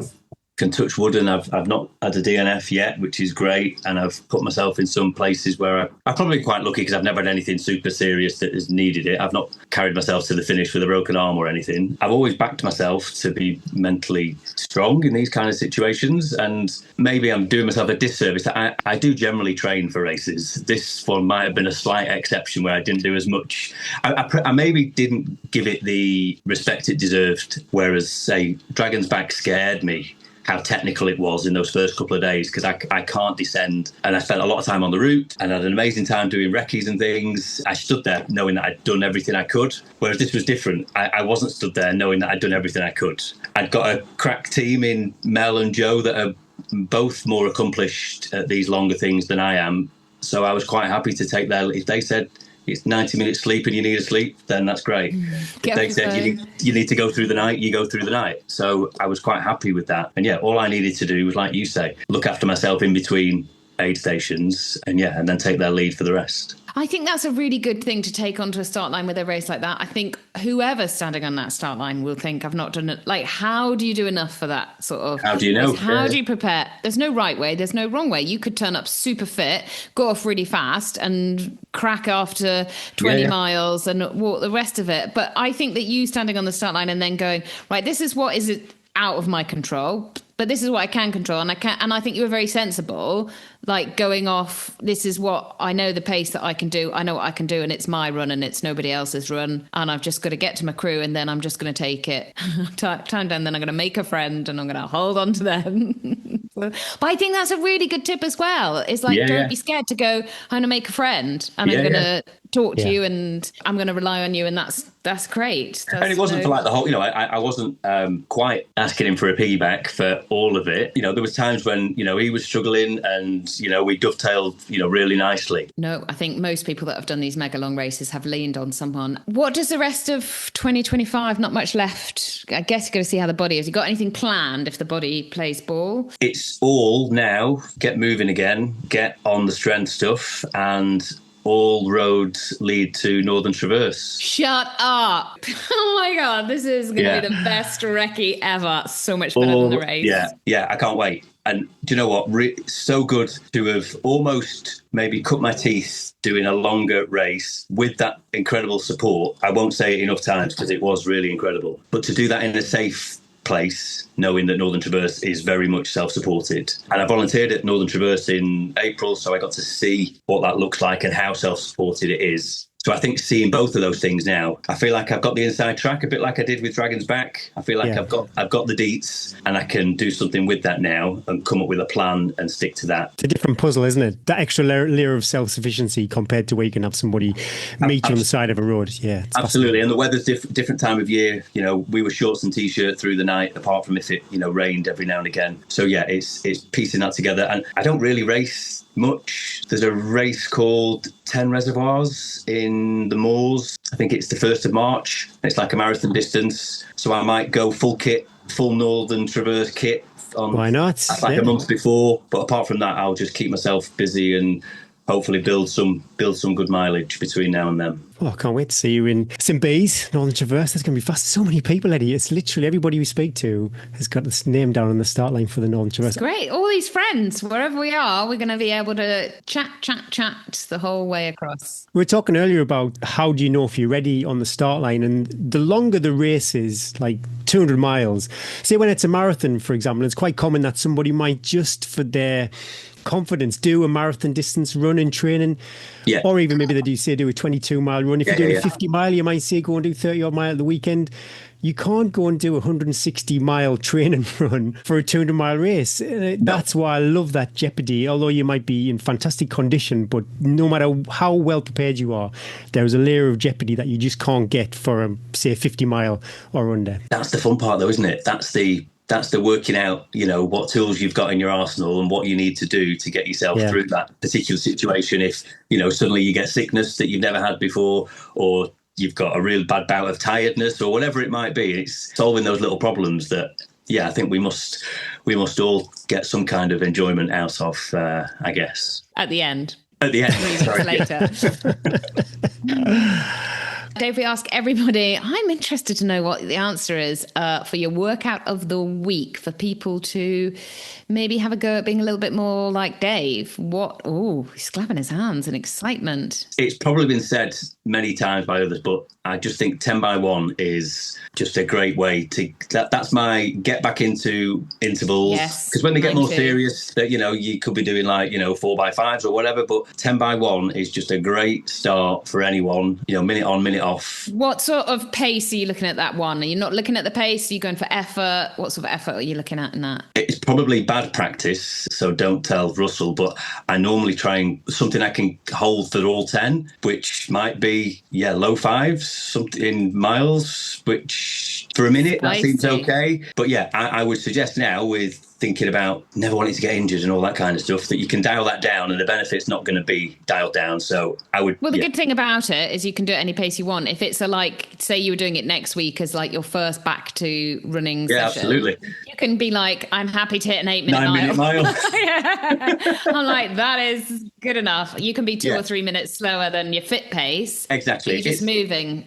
can touch wood, and I've not had a DNF yet, which is great, and I've put myself in some places where I'm probably quite lucky because I've never had anything super serious that has needed it. I've not carried myself to the finish with a broken arm or anything. I've always backed myself to be mentally strong in these kind of situations, and maybe I'm doing myself a disservice. I do generally train for races. This one might have been a slight exception where I didn't do as much. I maybe didn't give it the respect it deserved, whereas, say, Dragon's Back scared me how technical it was in those first couple of days, because I can't descend, and I spent a lot of time on the route and had an amazing time doing recce's and things. I stood there knowing that I'd done everything I could, whereas this was different. I wasn't stood there knowing that I'd done everything I could. I'd got a crack team in Mel and Joe that are both more accomplished at these longer things than I am, so I was quite happy to take their, if they said it's 90 minutes sleep and you need a sleep, then that's great. If they said you need to go through the night, you go through the night. So I was quite happy with that. And yeah, all I needed to do was, like you say, look after myself in between aid stations, and then take their lead for the rest. I think that's a really good thing to take onto a start line with a race like that. I think whoever's standing on that start line will think, I've not done it. Like, how do you do enough for that sort of? How do you know? How do you prepare? There's no right way. There's no wrong way. You could turn up super fit, go off really fast and crack after 20 miles and walk the rest of it. But I think that you standing on the start line and then going, right, this is what is out of my control, but this is what I can control, and I think you were very sensible, like going off, this is what I know, the pace that I can do, I know what I can do, and it's my run and it's nobody else's run, and I've just got to get to my crew, and then I'm just going to take it time down, then I'm going to make a friend and I'm going to hold on to them. But I think that's a really good tip as well. It's like, don't be scared to go, I'm going to make a friend and I'm going to talk to you and I'm going to rely on you, and that's great. And it wasn't for like the whole, I wasn't quite asking him for a piggyback for all of it. There was times when, he was struggling and, we dovetailed, really nicely. No, I think most people that have done these mega long races have leaned on someone. What does the rest of 2025, not much left? I guess you've got to see how the body is. You got anything planned if the body plays ball? It's all now, get moving again, get on the strength stuff, and all roads lead to Northern Traverse. Shut up. Oh my God, this is going to be the best recce ever. So much better than the race. Yeah, I can't wait. And do you know what? So good to have almost maybe cut my teeth doing a longer race with that incredible support. I won't say it enough times because it was really incredible. But to do that in a safe place, knowing that Northern Traverse is very much self-supported. And I volunteered at Northern Traverse in April, so I got to see what that looks like and how self-supported it is. So I think seeing both of those things now, I feel like I've got the inside track a bit like I did with Dragon's Back. I feel like I've got the deets, and I can do something with that now and come up with a plan and stick to that. It's a different puzzle, isn't it? That extra layer of self-sufficiency compared to where you can have somebody meet you on the side of a road. Yeah, absolutely. And the weather's different time of year. We were shorts and t-shirt through the night, apart from if it rained every now and again. So yeah, it's piecing that together. And I don't really race much. There's a race called 10 Reservoirs in the Moors. I think it's the 1st of March. It's like a marathon distance. So I might go full Northern Traverse kit on. Why not? Like a month before. But apart from that, I'll just keep myself busy and hopefully build some good mileage between now and then. Oh, I can't wait to see you in St. Bees, Northern Traverse. There's going to be fast. So many people, Eddie. It's literally everybody we speak to has got this name down on the start line for the Northern Traverse. Great. All these friends, wherever we are, we're going to be able to chat the whole way across. We were talking earlier about how do you know if you're ready on the start line, and the longer the race is, like 200 miles, say when it's a marathon, for example, it's quite common that somebody might just for their confidence, do a marathon distance run in training. Yeah. Or even maybe they do say do a 22-mile run. If you're doing a 50-mile, you might say go and do 30-odd mile at the weekend. You can't go and do a 160-mile training run for a 200-mile race. That's why I love that jeopardy. Although you might be in fantastic condition, but no matter how well prepared you are, there's a layer of jeopardy that you just can't get for, say, a 50-mile or under. That's the fun part, though, isn't it? That's the working out, what tools you've got in your arsenal and what you need to do to get yourself through that particular situation. If, suddenly you get sickness that you've never had before, or you've got a real bad bout of tiredness or whatever it might be. It's solving those little problems that, I think we must all get some kind of enjoyment out of, I guess. At the end. At the end. 3 weeks later. Dave, we ask everybody, I'm interested to know what the answer is for your workout of the week, for people to maybe have a go at being a little bit more like Dave. He's clapping his hands in excitement. It's probably been said many times by others, but I just think 10 by 1 is just a great way to, that's my get back into intervals. Yes. Because when they get more serious, that, you could be doing 4 by 5s or whatever, but 10 by 1 is just a great start for anyone, minute on, minute off. What sort of pace are you looking at that one? Are you not looking at the pace? Are you going for effort? What sort of effort are you looking at in that? It's probably bad practice, so don't tell Russell, but I normally try and something I can hold for all 10, which might be, low 5s, something in miles, which for a minute, that seems okay. But I would suggest now, with thinking about never wanting to get injured and all that kind of stuff, that you can dial that down and the benefit's not going to be dialed down. So I would... Well, the good thing about it is you can do it any pace you want. If it's say you were doing it next week as your first back to running session. Absolutely. You can be I'm happy to hit an 9-minute mile. I'm that is good enough. You can be 2 or 3 minutes slower than your fit pace. Exactly. You're just moving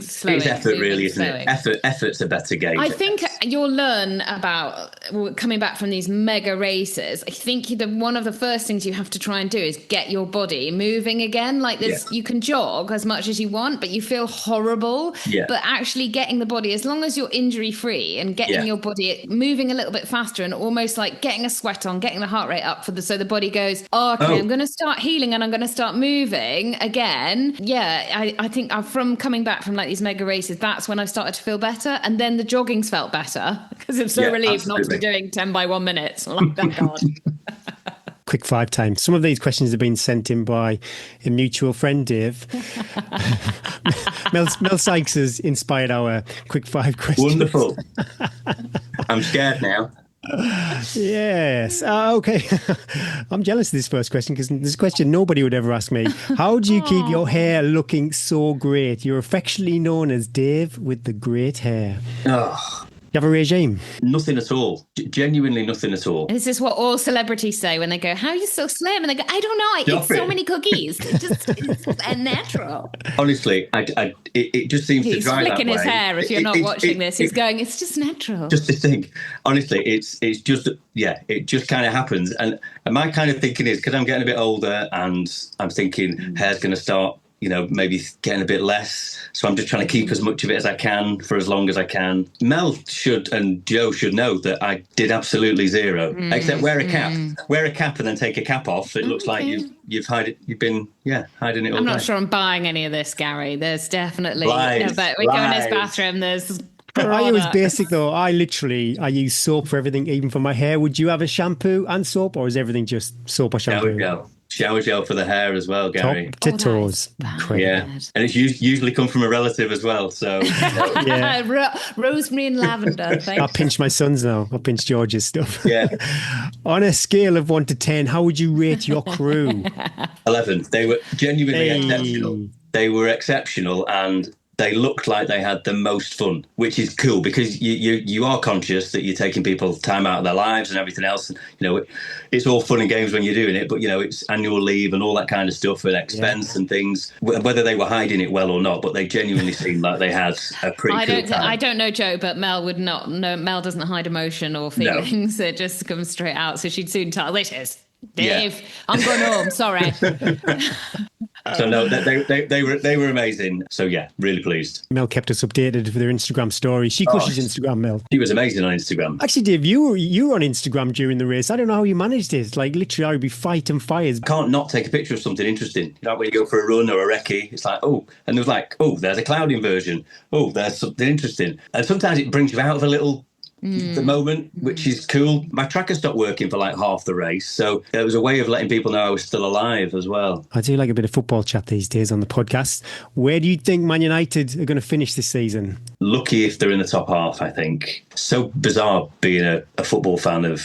slowly. It's effort, really, isn't it? Effort's a better gauge. I think you'll learn about coming back from these mega races. I think one of the first things you have to try and do is get your body moving again. You can jog as much as you want, but you feel horrible. Yeah. But actually getting the body, as long as you're injury free and getting your body moving a little bit faster and almost getting a sweat on, getting the heart rate up so the body goes, I'm going to start healing and I'm going to start moving again. Yeah, I think from coming back from these mega races, that's when I started to feel better, and then the jogging's felt better because I'm so relieved not to be doing 10 by 1 minutes. Thank God. Quick 5 time. Some of these questions have been sent in by a mutual friend, Dave. Mel Sykes has inspired our quick 5 questions. Wonderful. I'm scared now. Yes. Okay. I'm jealous of this first question because this question nobody would ever ask me. How do you keep your hair looking so great? You're affectionately known as Dave with the great hair. Oh. You have a regime? Nothing at all. Genuinely nothing at all. This is what all celebrities say when they go, how are you so slim? And they go, I don't know. I eat so many cookies. It's natural. Honestly, it just seems to dry that way. He's flicking his hair if you're not watching this. He's going, it's just natural. Just to think. Honestly, it's just, it just kind of happens. And my kind of thinking is, because I'm getting a bit older and I'm thinking hair's going to start, maybe getting a bit less. So I'm just trying to keep as much of it as I can for as long as I can. Mel and Joe should know that I did absolutely zero, except wear a cap. Wear a cap and then take a cap off. It looks like you've been hiding it all. I'm not sure I'm buying any of this, Gary. There's definitely... But we go in his bathroom, there's... I was basic though. I use soap for everything, even for my hair. Would you have a shampoo and soap, or is everything just soap or shampoo? There we go. Shower gel for the hair as well, Gary. Top to toes. Yeah, and it's usually come from a relative as well. So rosemary and lavender. I pinch my sons now. I pinch George's stuff. Yeah. On a scale of 1 to 10, how would you rate your crew? 11. They were genuinely exceptional. They were exceptional, and they looked like they had the most fun, which is cool because you are conscious that you're taking people time out of their lives and everything else. And, it's all fun and games when you're doing it, but, it's annual leave and all that kind of stuff and expense and things, whether they were hiding it well or not, but they genuinely seemed like they had a pretty cool time. I don't know Joe, but Mel would not know. Mel doesn't hide emotion or feelings. No. It just comes straight out. So she'd soon tell, this is Dave, I'm going home, sorry. So no, they were amazing. So yeah, really pleased. Mel kept us updated with her Instagram story. She crushes Instagram, Mel. She was amazing on Instagram. Actually, Dave, you were on Instagram during the race. I don't know how you managed it. Like, literally, I would be fighting fires. Can't not take a picture of something interesting. You know, when you go for a run or a recce, it's like, oh, and there's like, oh, there's a cloud inversion. Oh, there's something interesting. And sometimes it brings you out of a little the moment, which is cool. My tracker stopped working for like half the race, so it was a way of letting people know I was still alive as well. I do like a bit of football chat these days on the podcast. Where do you think Man United are going to finish this season? Lucky if they're in the top half, I think. So bizarre being a football fan of,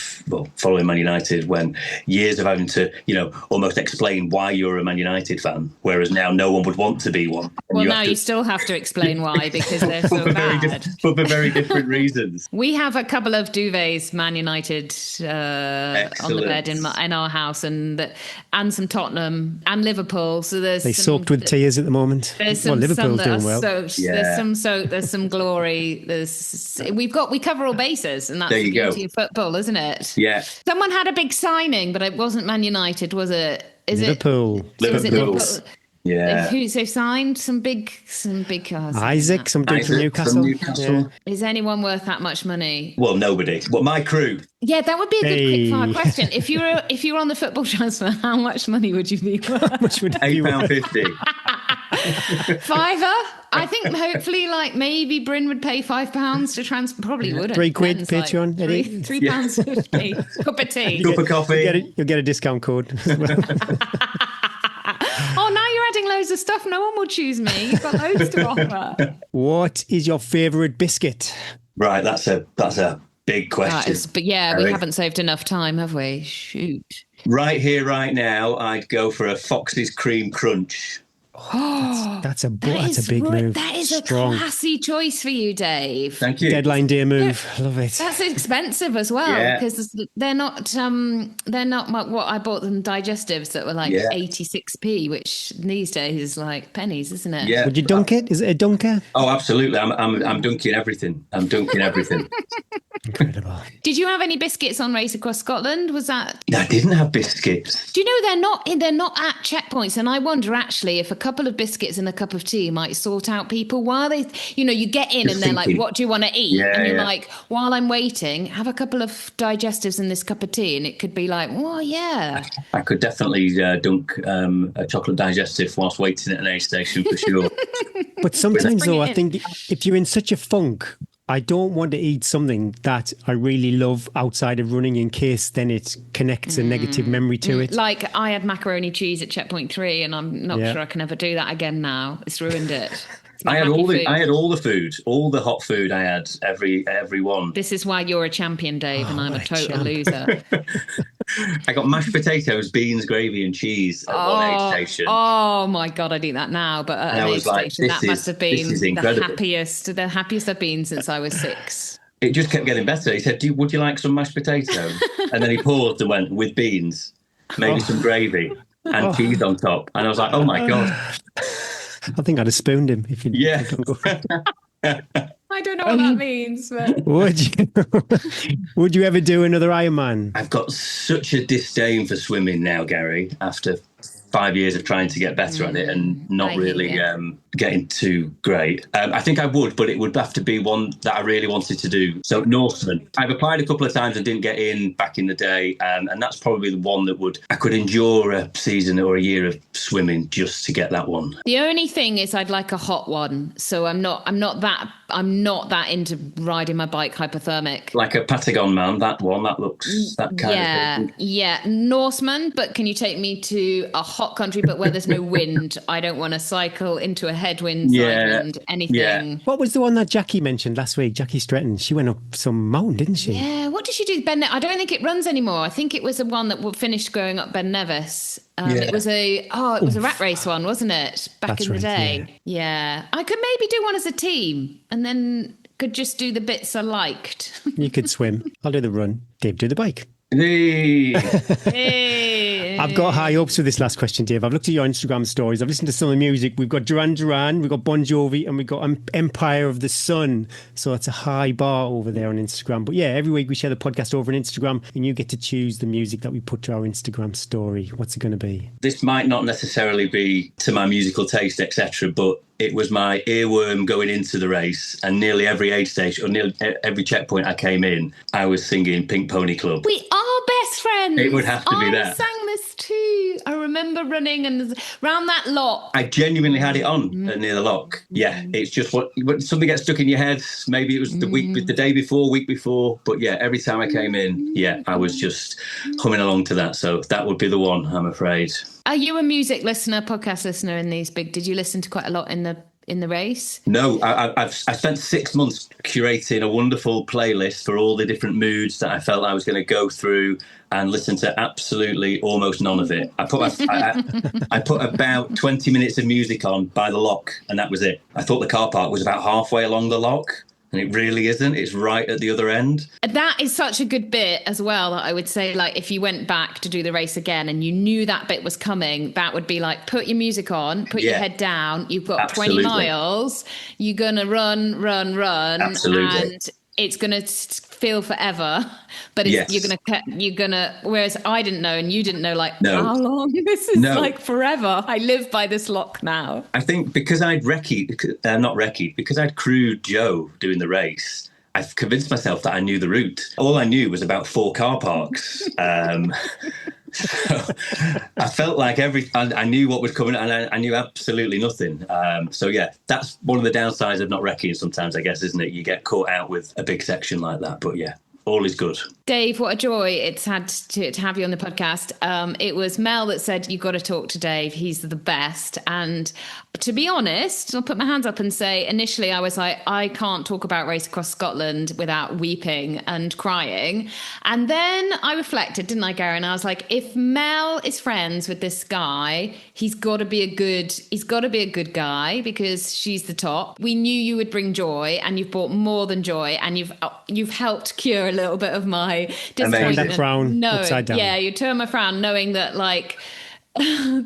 following Man United when years of having to, almost explain why you're a Man United fan, whereas now no one would want to be one. Well, now you still have to explain why, because they're so bad. For very different reasons. We have a couple of duvets, Man United, on the bed in our house, and some Tottenham and Liverpool. So they soaked with tears at the moment. Liverpool's doing well. Soaked. Yeah. There's some soak. There's some glory. We cover all bases, and that's the beauty of football, isn't it? Yeah. Someone had a big signing, but it wasn't Man United, was it? Liverpool. Liverpool. Yeah. Who's they signed? Some big cars. Isaac, some dude from Newcastle. Yeah. Is anyone worth that much money? Well, nobody. Well, my crew. Yeah, that would be a good quick fire question. If you were on the football transfer, how much money would you be worth? How much would £8.50. £5. I think hopefully, like maybe Bryn would pay £5 to transfer. Probably wouldn't. £3 Patreon. Like £3.50. Cup of tea. Cup of coffee. You'll get a discount code. Oh, now you're adding loads of stuff. No one will choose me. You've got loads to offer. What is your favourite biscuit? Right, that's a big question. But yeah, we haven't saved enough time, have we? Shoot. Right here, right now, I'd go for a Fox's Cream Crunch. That's a big move. That is a classy choice for you, Dave. Thank you. Deadline day move. Love it. That's expensive as well, because they're not what I bought them digestives that were like 86p, which these days is like pennies, isn't it? Yeah. Would you dunk it? Is it a dunker? Oh, absolutely. I'm dunking everything. Incredible. Did you have any biscuits on Race Across Scotland? Was that? I didn't have biscuits. Do you know they're not at checkpoints, and I wonder actually if a couple of biscuits and a cup of tea might sort out people while they, you get in and they're like, what do you want to eat? Yeah, and you're like, while I'm waiting, have a couple of digestives and this cup of tea, and it could be like, well, yeah. I could definitely dunk a chocolate digestive whilst waiting at an aid station for sure. But sometimes though, I think if you're in such a funk, I don't want to eat something that I really love outside of running in case then it connects a negative memory to it. Like I had macaroni cheese at checkpoint 3 and I'm not sure I can ever do that again now. It's ruined it. I had all the food, all the hot food. I had every one. This is why you're a champion, Dave, and I'm a total loser. I got mashed potatoes, beans, gravy, and cheese at one aid station. Oh my god, I'd eat that now, but at an aid station, that must have been the happiest I've been since I was 6. It just kept getting better. He said, would you like some mashed potatoes? And then he paused and went, with beans, maybe some gravy and cheese on top. And I was like, oh my god. I think I'd have spooned him if you. Yeah. I don't know what that means. But... Would you ever do another Ironman? I've got such a disdain for swimming now, Gary. After 5 years of trying to get better at it and not really getting too great. I think I would, but it would have to be one that I really wanted to do. So Norseman. I've applied a couple of times and didn't get in back in the day, and that's probably the one that I could endure a season or a year of swimming just to get that one. The only thing is I'd like a hot one. So I'm not that into riding my bike hypothermic. Like a Patagon man, that one, that looks that kind of thing. Yeah, Norseman, but can you take me to a hot country but where there's no wind? I don't want to cycle into a headwind, sidewind, anything. Yeah. What was the one that Jackie mentioned last week? Jackie Stretton. She went up some mountain, didn't she? Yeah, what did she do? I don't think it runs anymore. I think it was the one that finished going up Ben Nevis. It was a rat race one, wasn't it? Back in the day. Yeah. I could maybe do one as a team and then could just do the bits I liked. You could swim. I'll do the run. Dave, do the bike. Hey. I've got high hopes for this last question, Dave. I've looked at your Instagram stories. I've listened to some of the music. We've got Duran Duran, we've got Bon Jovi, and we've got Empire of the Sun. So it's a high bar over there on Instagram. But yeah, every week we share the podcast over on Instagram, and you get to choose the music that we put to our Instagram story. What's it going to be? This might not necessarily be to my musical taste, etc., but it was my earworm going into the race, and nearly every aid station or nearly every checkpoint I came in, I was singing Pink Pony Club. We are best friends. It would have to be that. I sang this too. I remember running and round that lock. I genuinely had it on near the lock. Yeah, it's just when something gets stuck in your head. Maybe it was the day before, week before. But yeah, every time I came in, yeah, I was just humming along to that. So that would be the one, I'm afraid. Are you a music listener, podcast listener in these big? Did you listen to quite a lot in the race? No, I spent 6 months curating a wonderful playlist for all the different moods that I felt I was going to go through, and listen to absolutely almost none of it. I put about 20 minutes of music on by the lock, and that was it. I thought the car park was about halfway along the lock, and it really isn't. It's right at the other end. That is such a good bit as well, that I would say, like, if you went back to do the race again and you knew that bit was coming, that would be like, put your music on, put your head down. You've got Absolutely. 20 miles. You're going to run. Absolutely. And it's going to feel forever, but you're going to, whereas I didn't know and you didn't know, like, how long this is, like forever. I live by this lock now. I think because I'd because I'd crewed Joe doing the race, I've convinced myself that I knew the route. All I knew was about 4 car parks. So I felt like I knew what was coming, and I knew absolutely nothing. So yeah, that's one of the downsides of not wrecking sometimes, I guess, isn't it? You get caught out with a big section like that. But yeah, all is good. Dave, what a joy it's had to have you on the podcast. It was Mel that said, you've got to talk to Dave. He's the best. And to be honest, I'll put my hands up and say, initially I was like, I can't talk about Race Across Scotland without weeping and crying. And then I reflected, didn't I, Gary? And I was like, if Mel is friends with this guy, he's got to be a good guy, because she's the top. We knew you would bring joy, and you've brought more than joy, and you've helped cure a little bit of my disappointment. That frown upside down. Yeah, you turn my frown, knowing that, like,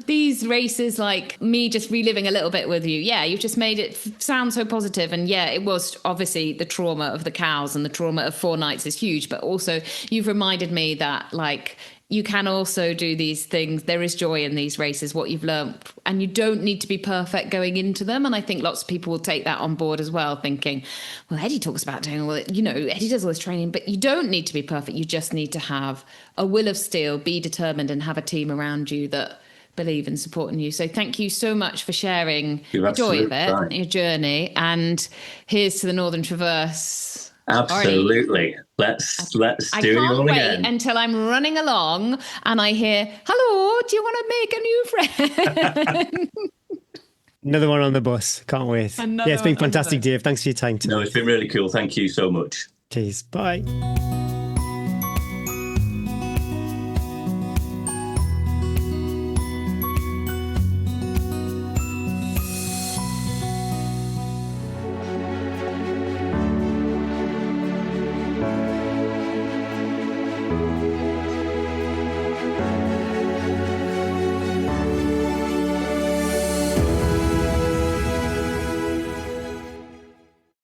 these races, like me just reliving a little bit with you. Yeah, you've just made it sound so positive. And yeah, it was obviously the trauma of the cows and the trauma of 4 nights is huge, but also you've reminded me that, like, you can also do these things. There is joy in these races, what you've learned, and you don't need to be perfect going into them. And I think lots of people will take that on board as well, thinking, well, Eddie talks about doing all it, Eddie does all this training, but you don't need to be perfect. You just need to have a will of steel, be determined, and have a team around you that believe in supporting you. So thank you so much for sharing the joy of it, your journey. And here's to the Northern Traverse. Absolutely. Let's do it all again. I can't wait until I'm running along and I hear, hello, do you want to make a new friend? Another one on the bus. Can't wait. It's been fantastic, Dave. Thanks for your time today. No, it's been really cool. Thank you so much. Cheers. Bye.